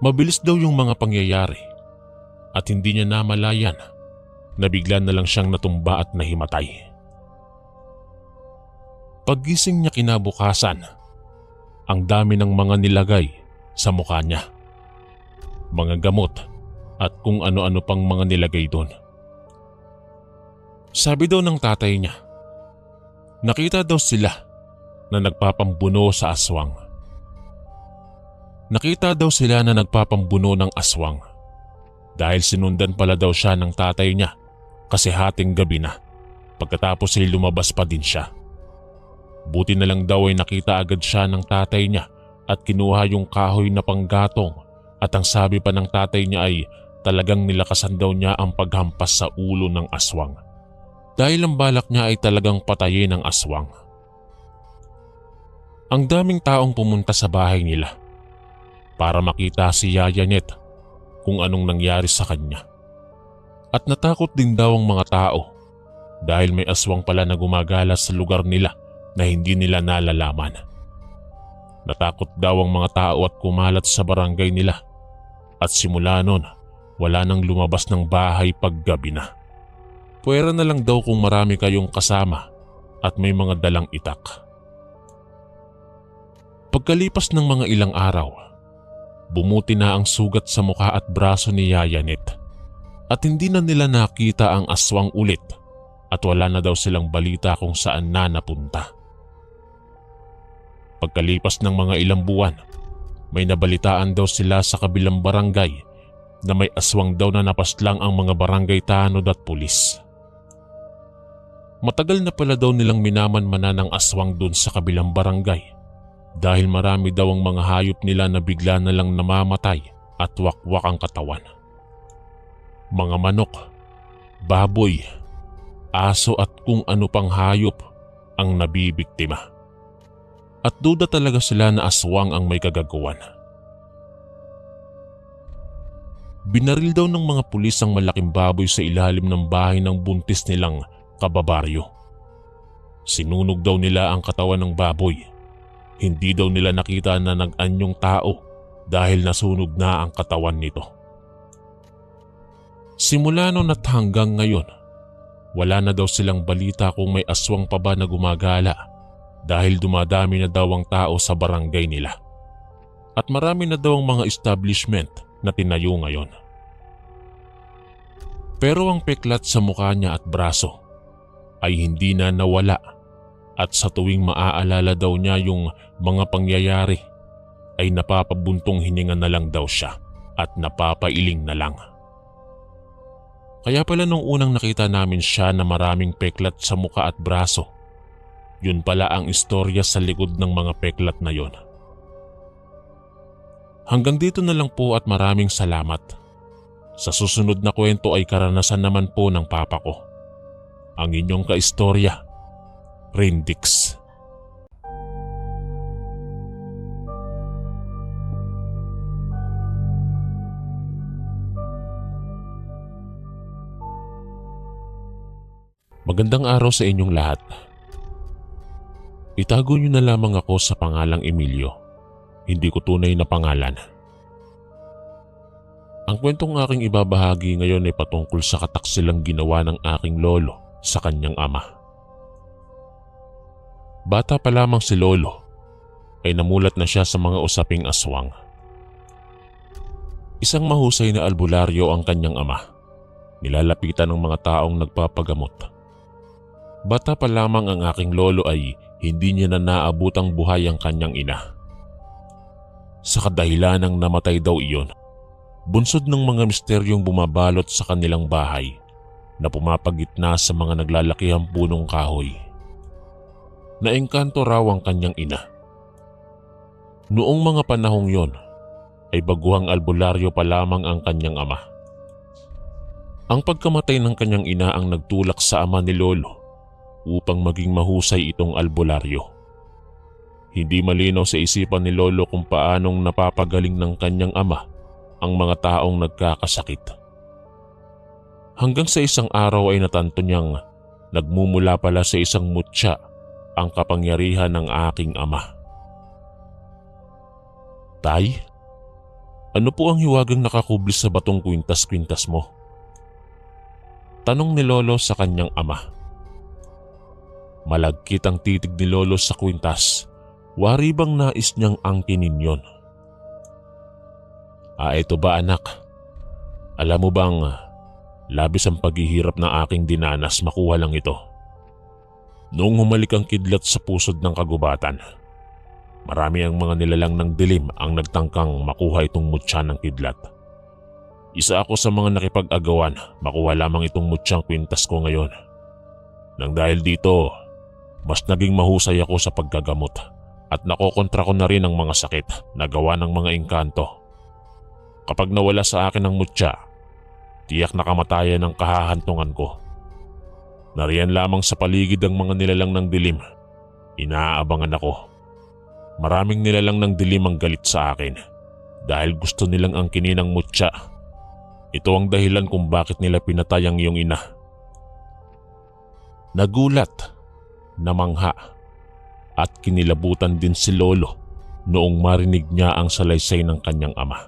Mabilis daw yung mga pangyayari at hindi niya namalayan na bigla na lang siyang natumba at nahimatay. Paggising niya kinabukasan, ang dami ng mga nilagay sa mukha niya. Mga gamot at kung ano-ano pang mga nilagay doon. Sabi daw ng tatay niya, Nakita daw sila na nagpapambuno sa aswang. Nakita daw sila na nagpapambuno ng aswang dahil sinundan pala daw siya ng tatay niya kasi hating gabi na. Pagkatapos ay lumabas pa din siya. Buti na lang daw ay nakita agad siya ng tatay niya at kinuha yung kahoy na panggatong at ang sabi pa ng tatay niya ay talagang nilakasan daw niya ang paghampas sa ulo ng aswang. Dahil ang balak niya ay talagang patayin ang aswang. Ang daming taong pumunta sa bahay nila para makita si Yaya Net kung anong nangyari sa kanya. At natakot din daw ang mga tao dahil may aswang pala na gumagala sa lugar nila na hindi nila nalalaman. Natakot daw ang mga tao at kumalat sa barangay nila at simula nun wala nang lumabas ng bahay paggabi na. Pwera na lang daw kung marami kayong kasama at may mga dalang itak. Pagkalipas ng mga ilang araw, bumuti na ang sugat sa mukha at braso ni Yaya Net at hindi na nila nakita ang aswang ulit at wala na daw silang balita kung saan na napunta. Pagkalipas ng mga ilang buwan, may nabalitaan daw sila sa kabilang barangay na may aswang daw na napaslang ang mga barangay tanod at pulis. Matagal na pala daw nilang minamanmanan ng aswang dun sa kabilang barangay dahil marami daw ang mga hayop nila na bigla na lang namamatay at wakwak ang katawan. Mga manok, baboy, aso at kung ano pang hayop ang nabibiktima. At duda talaga sila na aswang ang may kagagawan. Binaril daw ng mga pulis ang malaking baboy sa ilalim ng bahay ng buntis nilang kababaryo. Sinunog daw nila ang katawan ng baboy. Hindi daw nila nakita na nag-anyong tao dahil nasunog na ang katawan nito. Simula noon at hanggang ngayon, wala na daw silang balita kung may aswang pa ba na gumagala dahil dumadami na daw ang tao sa barangay nila. At marami na daw ang mga establishment na tinayo ngayon. Pero ang peklat sa mukha niya at braso ay hindi na nawala at sa tuwing maaalala daw niya yung mga pangyayari ay napapabuntong hininga na lang daw siya at napapailing na lang. Kaya pala nung unang nakita namin siya na maraming peklat sa mukha at braso, yun pala ang istorya sa likod ng mga peklat na yon. Hanggang dito na lang po at maraming salamat. Sa susunod na kwento ay karanasan naman po ng papa ko. Ang inyong kaistorya, Rindix. Magandang araw sa inyong lahat. Itago niyo na lamang ako sa pangalang Emilio. Hindi ko tunay na pangalan. Ang kwentong aking ibabahagi ngayon ay patungkol sa kataksilang ginawa ng aking lolo sa kanyang ama. Bata pa lamang si lolo ay namulat na siya sa mga usaping aswang. Isang mahusay na albularyo ang kanyang ama. Nilalapitan ng mga taong nagpapagamot. Bata pa lamang ang aking lolo ay hindi niya na naabutang buhay ang kanyang ina. Sa kadahilanang namatay daw iyon, bunsod ng mga misteryong bumabalot sa kanilang bahay na pumapagitna sa mga naglalakihang punong kahoy. Naengkanto raw ang kanyang ina. Noong mga panahong yon ay baguhang albularyo pa lamang ang kanyang ama. Ang pagkamatay ng kanyang ina ang nagtulak sa ama ni lolo upang maging mahusay itong albularyo. Hindi malinaw sa isipan ni lolo kung paanong napapagaling ng kanyang ama ang mga taong nagkakasakit. Hanggang sa isang araw ay natanto niyang nagmumula pala sa isang mutya ang kapangyarihan ng aking ama. Tay, ano po ang hiwagang nakakublis sa batong kwintas-kwintas mo? Tanong ni lolo sa kanyang ama. Malagkit ang titig ni lolo sa kwintas. Wari bang nais niyang angkinin yon? Ito ba anak? Alam mo bang labis ang paghihirap ng aking dinanas makuha lang ito? Noong humalik ang kidlat sa pusod ng kagubatan, marami ang mga nilalang ng dilim ang nagtangkang makuha itong mutya ng kidlat. Isa ako sa mga nakipag-agawan makuha lamang itong mutyang kwintas ko ngayon. Nang dahil dito, mas naging mahusay ako sa paggagamot at nakokontra ko na rin ang mga sakit na gawa ng mga engkanto. Kapag nawala sa akin ang mutya, tiyak na kamatayan ang kahahantungan ko. Nariyan lamang sa paligid ang mga nilalang ng dilim. Inaabangan ako. Maraming nilalang ng dilim ang galit sa akin dahil gusto nilang angkinin ang mutya. Ito ang dahilan kung bakit nila pinatay ang iyong ina. Nagulat, namangha, at kinilabutan din si Lolo noong marinig niya ang salaysay ng kanyang ama.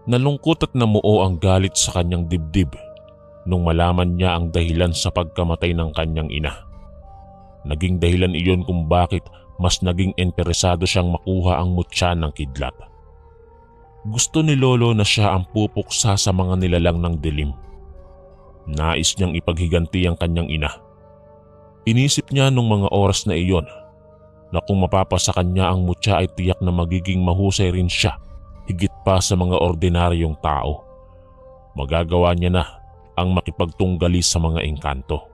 Nalungkot at namuo ang galit sa kanyang dibdib nung malaman niya ang dahilan sa pagkamatay ng kanyang ina. Naging dahilan iyon kung bakit mas naging interesado siyang makuha ang mutya ng kidlat. Gusto ni Lolo na siya ang pupuksa sa mga nilalang ng dilim. Nais niyang ipaghiganti ang kanyang ina. Inisip niya nung mga oras na iyon na kung mapapasa kanya ang mutya ay tiyak na magiging mahusay rin siya higit pa sa mga ordinaryong tao. Magagawa niya na ang makipagtunggali sa mga engkanto.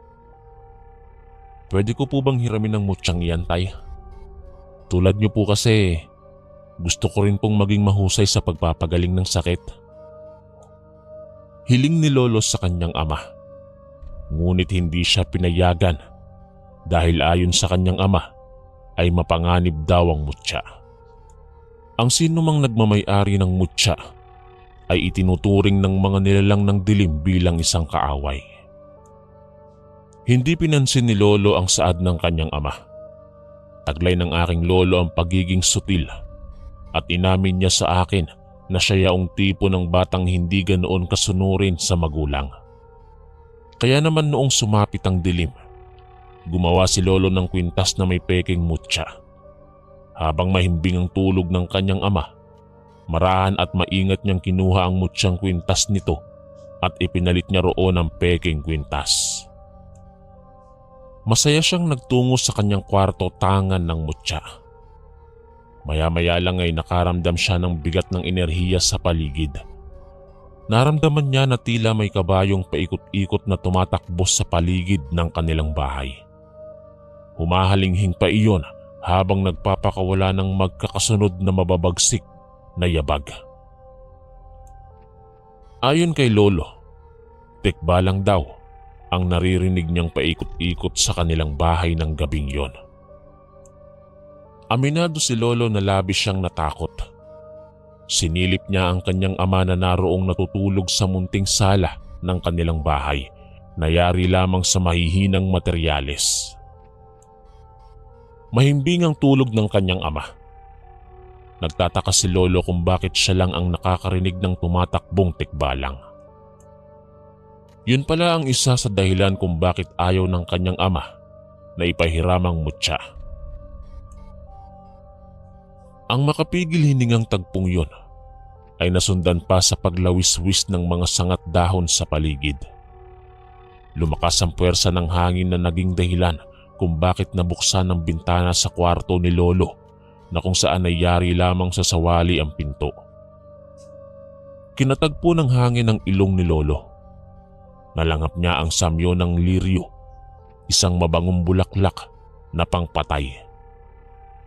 Pwede ko po bang hiramin ang mutyang iyan, Tay? Tulad niyo po kasi, gusto ko rin pong maging mahusay sa pagpapagaling ng sakit. Hiling ni Lolo sa kanyang ama. Ngunit hindi siya pinayagan dahil ayon sa kanyang ama ay mapanganib daw ang mutya. Ang sino mang nagmamay-ari ng mutya ay itinuturing ng mga nilalang ng dilim bilang isang kaaway. Hindi pinansin ni Lolo ang saad ng kanyang ama. Taglay ng aking lolo ang pagiging sutil at inamin niya sa akin na siya yaong tipo ng batang hindi ganoon kasunurin sa magulang. Kaya naman noong sumapit ang dilim, gumawa si Lolo ng kwintas na may peking mutya. Habang mahimbing ang tulog ng kanyang ama, marahan at maingat niyang kinuha ang mutyang kwintas nito at ipinalit niya roon ang peking kwintas. Masaya siyang nagtungo sa kanyang kwarto tangan ng mutya. Maya-maya lang ay nakaramdam siya ng bigat ng enerhiya sa paligid. Naramdaman niya na tila may kabayong paikot-ikot na tumatakbo sa paligid ng kanilang bahay. Humahalinghing pa iyon habang nagpapakawala ng magkakasunod na mababagsik na yabag. Ayon kay Lolo, tikba lang daw ang naririnig niyang paikot-ikot sa kanilang bahay ng gabing yon. Aminado si Lolo na labis siyang natakot. Sinilip niya ang kanyang ama na naroong natutulog sa munting sala ng kanilang bahay na yari lamang sa mahihinang materyales. Mahimbing ang tulog ng kanyang ama. Nagtataka si Lolo kung bakit siya lang ang nakakarinig ng tumatakbong tikbalang. Yun pala ang isa sa dahilan kung bakit ayaw ng kanyang ama na ipahiramang mutya. Ang makapigil hiningang tagpong yun ay nasundan pa sa paglawis-wis ng mga sangat dahon sa paligid. Lumakas ang puwersa ng hangin na naging dahilan kung bakit nabuksan ang bintana sa kwarto ni Lolo na kung saan ay yari lamang sa sawali ang pinto. Kinatagpo ng hangin ang ilong ni Lolo. Nalangap niya ang samyo ng liryo, isang mabangong bulaklak na pangpatay.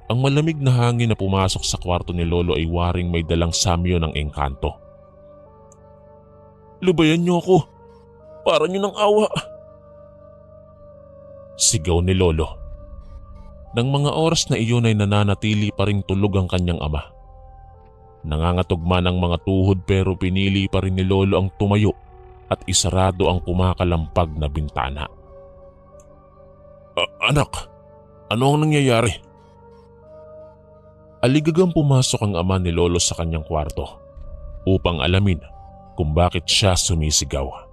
Ang malamig na hangin na pumasok sa kwarto ni Lolo ay waring may dalang samyo ng engkanto. "Lubayan niyo ako! Para niyo ng awa!" Sigaw ni Lolo. Nang mga oras na iyon ay nananatili pa ring tulog ang kanyang ama. Nangangatog man ang mga tuhod pero pinili pa rin ni Lolo ang tumayo at isarado ang kumakalampag na bintana. Anak, ano ang nangyayari?" Aligagang pumasok ang ama ni Lolo sa kanyang kwarto upang alamin kung bakit siya sumisigaw.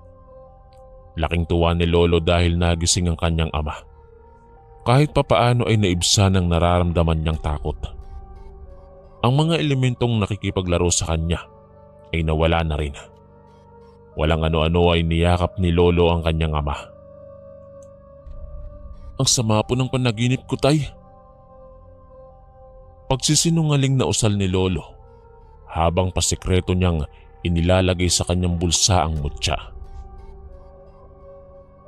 Laking tuwa ni Lolo dahil nagising ang kanyang ama. Kahit papaano ay naibsan ang nararamdaman niyang takot. Ang mga elementong nakikipaglaro sa kanya ay nawala na rin. Walang ano-ano ay niyakap ni Lolo ang kanyang ama. Ang sama po ng panaginip ko, Tay. Pagsisinungaling na usal ni Lolo habang pasikreto niyang inilalagay sa kanyang bulsa ang mutya.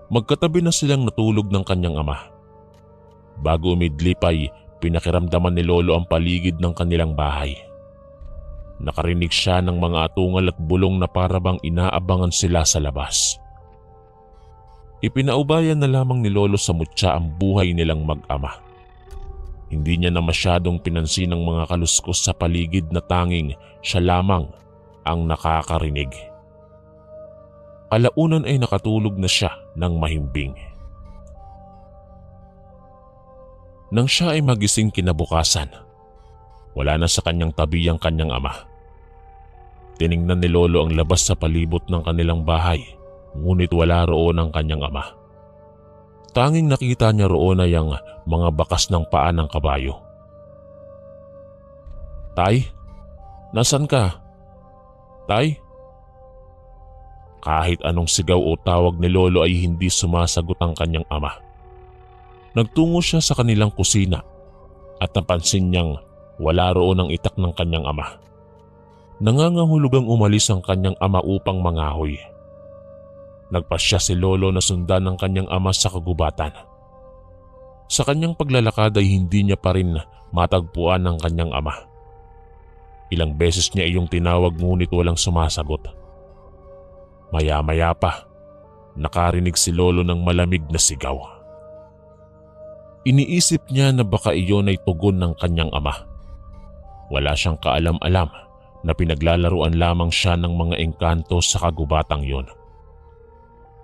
Magkatabi na silang natulog ng kanyang ama. Bago umidlip ay pinakiramdaman ni Lolo ang paligid ng kanilang bahay. Nakarinig siya ng mga atungal at bulong na parabang inaabangan sila sa labas. Ipinaubayan na lamang ni Lolo sa mutya ang buhay nilang mag-ama. Hindi niya na masyadong pinansin ang mga kaluskos sa paligid na tanging siya lamang ang nakakarinig. Alaunan ay nakatulog na siya ng mahimbing. Nang siya ay magising kinabukasan, wala na sa kanyang tabi ang kanyang ama. Tiningnan ni Lolo ang labas sa palibot ng kanilang bahay, ngunit wala roon ang kanyang ama. Tanging nakita niya roon ay ang mga bakas ng paa ng kabayo. "Tay, nasan ka? Tay?" Kahit anong sigaw o tawag ni Lolo ay hindi sumasagot ang kanyang ama. Nagtungo siya sa kanilang kusina at napansin niyang wala roon ang itak ng kanyang ama. Nangangahulugang umalis ang kanyang ama upang mangahoy. Nagpasya si Lolo na sundan ng kanyang ama sa kagubatan. Sa kanyang paglalakad ay hindi niya pa rin matagpuan ang kanyang ama. Ilang beses niya iyong tinawag ngunit walang sumasagot. Maya-maya pa, nakarinig si Lolo ng malamig na sigaw. Iniisip niya na baka iyon ay tugon ng kanyang ama. Wala siyang kaalam-alam na pinaglalaruan lamang siya ng mga engkanto sa kagubatang yon.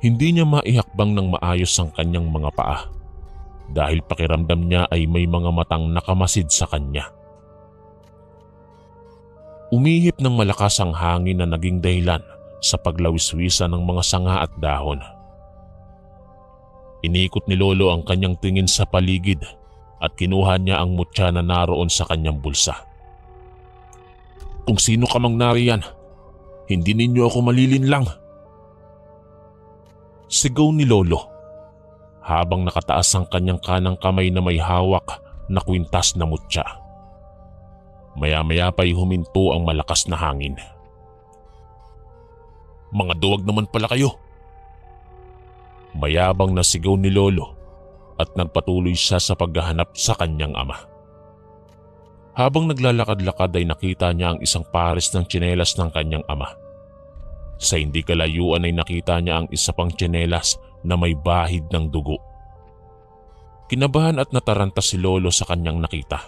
Hindi niya maihakbang ng maayos ang kanyang mga paa dahil pakiramdam niya ay may mga matang nakamasid sa kanya. Umihip ng malakas ang hangin na naging dahilan sa paglawiswisan ng mga sanga at dahon. Inikot ni Lolo ang kanyang tingin sa paligid at kinuha niya ang mutya na naroon sa kanyang bulsa. "Kung sino ka mang nariyan, hindi ninyo ako malilinlang!" Sigaw ni Lolo habang nakataas ang kanyang kanang kamay na may hawak na kwintas na mutya. Maya-maya pa'y huminto ang malakas na hangin. "Mga duwag naman pala kayo!" Mayabang na sigaw ni Lolo at nagpatuloy siya sa paghahanap sa kanyang ama. Habang naglalakad-lakad ay nakita niya ang isang pares ng tsinelas ng kanyang ama. Sa hindi kalayuan ay nakita niya ang isa pang tsinelas na may bahid ng dugo. Kinabahan at nataranta si Lolo sa kanyang nakita.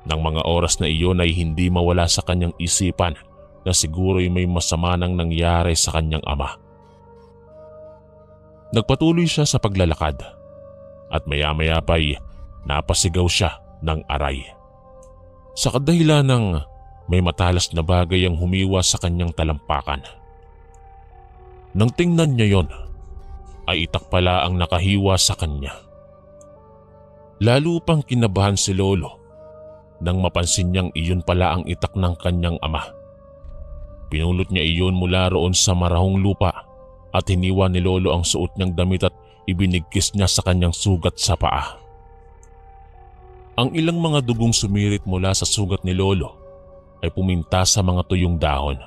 Nang mga oras na iyon ay hindi mawala sa kanyang isipan na siguro'y may masama nang nangyari sa kanyang ama. Nagpatuloy siya sa paglalakad at maya-maya pa'y napasigaw siya ng aray. Sa kadahilan ng may matalas na bagay ang humiwa sa kanyang talampakan. Nang tingnan niya yon, ay itak pala ang nakahiwa sa kanya. Lalo pang kinabahan si Lolo nang mapansin niyang iyon pala ang itak ng kanyang ama. Pinulot niya iyon mula roon sa marahong lupa at hiniwa ni Lolo ang suot niyang damit at ibinigkis niya sa kanyang sugat sa paa. Ang ilang mga dugong sumirit mula sa sugat ni Lolo ay puminta sa mga tuyong dahon.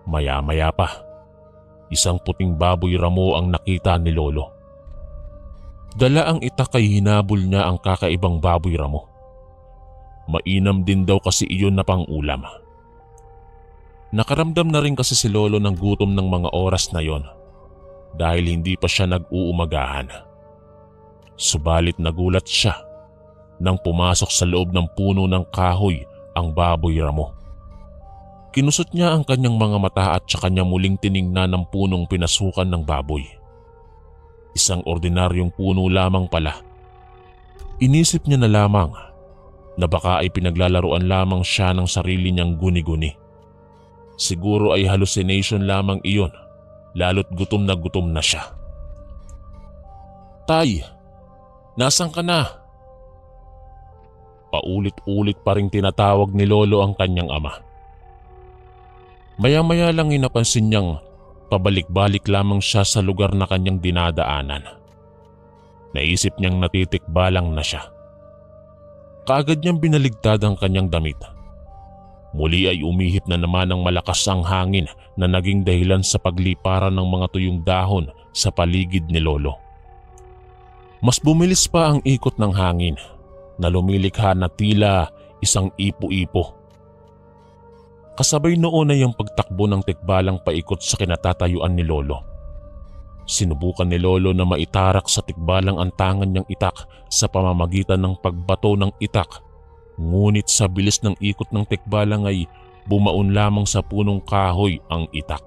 Maya-maya pa, isang puting baboy ramo ang nakita ni Lolo. Dala ang itak ay hinabol niya ang kakaibang baboy ramo. Mainam din daw kasi iyon na pang-ulam. Nakaramdam na rin kasi si Lolo ng gutom ng mga oras na yon dahil hindi pa siya nag-uumagahan. Subalit nagulat siya nang pumasok sa loob ng puno ng kahoy ang baboy ramo. Kinusot niya ang kanyang mga mata at saka niya muling tiningnan ang punong pinasukan ng baboy. Isang ordinaryong puno lamang pala. Inisip niya na lamang na baka ay pinaglalaruan lamang siya ng sarili niyang guni-guni. Siguro ay hallucination lamang iyon, lalo't gutom na siya. "Tay, nasan ka na?" Paulit-ulit pa ring tinatawag ni Lolo ang kanyang ama. Maya-maya lang napansin niyang pabalik-balik lamang siya sa lugar na kanyang dinadaanan. Naisip niyang natitikbalang na siya. Kaagad niyang binaligtad ang kanyang damit. Muli ay umihip na naman ang malakas ang hangin na naging dahilan sa pagliparan ng mga tuyong dahon sa paligid ni Lolo. Mas bumilis pa ang ikot ng hangin na lumilikha na tila isang ipo-ipo. Kasabay noon ay ang pagtakbo ng tikbalang paikot sa kinatatayuan ni Lolo. Sinubukan ni Lolo na maitarak sa tikbalang ang tangan niyang itak sa pamamagitan ng pagbato ng itak. Ngunit sa bilis ng ikot ng tikbalang ay bumaon lamang sa punong kahoy ang itak.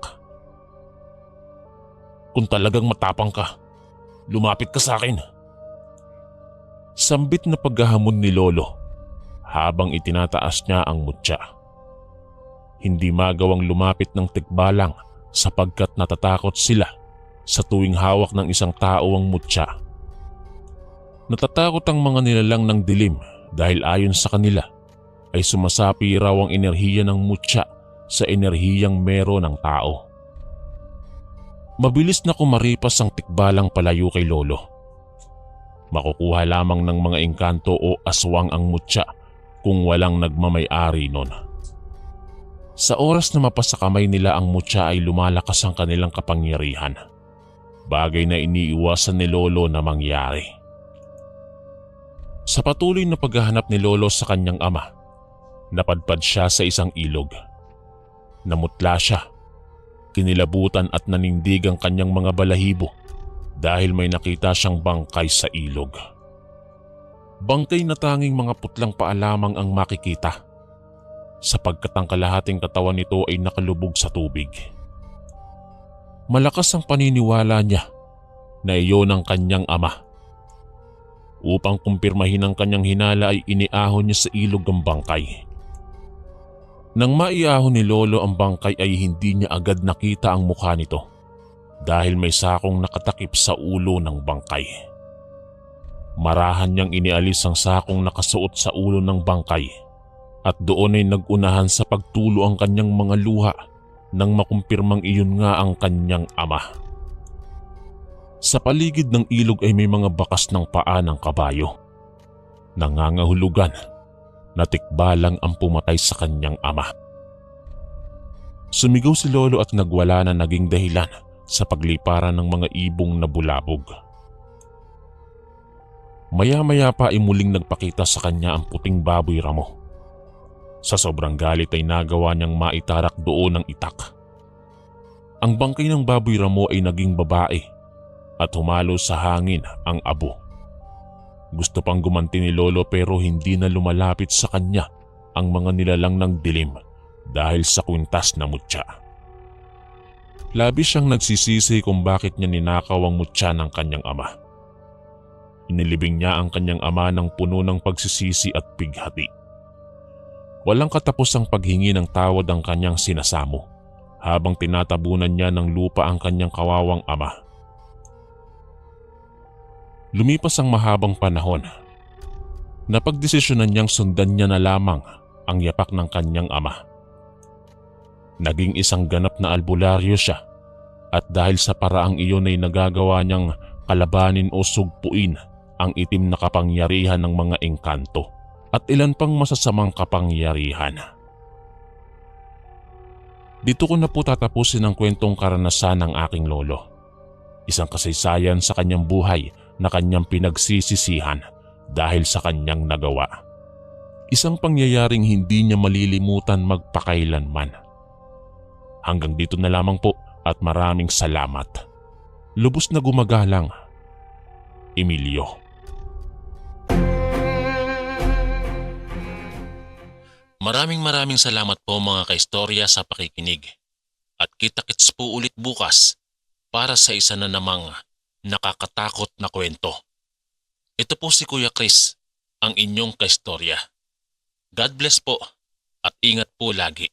"Kung talagang matapang ka, lumapit ka sa akin." Sambit na paghahamon ni Lolo habang itinataas niya ang mutya. Hindi magawang lumapit ng tikbalang sapagkat natatakot sila sa tuwing hawak ng isang tao ang mutya. Natatakot ang mga nilalang ng dilim dahil ayon sa kanila ay sumasapi raw ang enerhiya ng mutya sa enerhiyang meron ng tao. Mabilis na kumaripas ang tikbalang palayo kay Lolo. Makukuha lamang ng mga engkanto o aswang ang mutya kung walang nagmamay-ari nun. Sa oras na mapasa kamay nila ang mutya ay lumalakas ang kanilang kapangyarihan. Bagay na iniiwasan ni Lolo na mangyari. Sa patuloy na paghahanap ni Lolo sa kanyang ama, napadpad siya sa isang ilog. Namutla siya, kinilabutan at nanindig ang kanyang mga balahibo dahil may nakita siyang bangkay sa ilog. Bangkay na tanging mga putlang paa lamang ang makikita, sapagkat ang kalahating katawan nito ay nakalubog sa tubig. Malakas ang paniniwala niya na iyon ang kanyang ama. Upang kumpirmahin ang kanyang hinala ay iniahon niya sa ilog ang bangkay. Nang maiahon ni Lolo ang bangkay ay hindi niya agad nakita ang mukha nito dahil may sakong nakatakip sa ulo ng bangkay. Marahan niyang inialis ang sakong nakasuot sa ulo ng bangkay at doon ay nagunahan sa pagtulo ang kanyang mga luha nang makumpirmang iyon nga ang kanyang ama. Sa paligid ng ilog ay may mga bakas ng paa ng kabayo. Nangangahulugan na tikbalang ang pumatay sa kanyang ama. Sumigaw si Lolo at nagwala na naging dahilan sa pagliparan ng mga ibong na bulabog. Maya-maya pa ay muling nagpakita sa kanya ang puting baboy ramo. Sa sobrang galit ay nagawa niyang maitarak doon ang itak. Ang bangkay ng baboy ramo ay naging babae at humalo sa hangin ang abo. Gusto pang gumanti ni Lolo pero hindi na lumalapit sa kanya ang mga nilalang ng dilim dahil sa kwintas na mutya. Labis siyang nagsisisi kung bakit niya ninakaw ang mutya ng kanyang ama. Inilibing niya ang kanyang ama ng puno ng pagsisisi at pighati. Walang katapusang paghingi ng tawad ang kanyang sinasamo habang tinatabunan niya ng lupa ang kanyang kawawang ama. Lumipas ang mahabang panahon. Napagdesisyonan niyang sundan niya na lamang ang yapak ng kanyang ama. Naging isang ganap na albularyo siya at dahil sa paraang iyon ay nagagawa niyang kalabanin o sugpuin ang itim na kapangyarihan ng mga engkanto at ilan pang masasamang kapangyarihan. Dito ko na po tatapusin ang kwentong karanasan ng aking lolo. Isang kasaysayan sa kanyang buhay na kanyang pinagsisisihan dahil sa kanyang nagawa. Isang pangyayaring hindi niya malilimutan magpakailanman. Hanggang dito na lamang po at maraming salamat. Lubos na gumagalang, Emilio. Maraming salamat po mga kaistorya sa pakikinig. At kita-kits po ulit bukas para sa isa na namang nakakatakot na kwento. Ito po si Kuya Chris, ang inyong kaistorya. God bless po at ingat po lagi.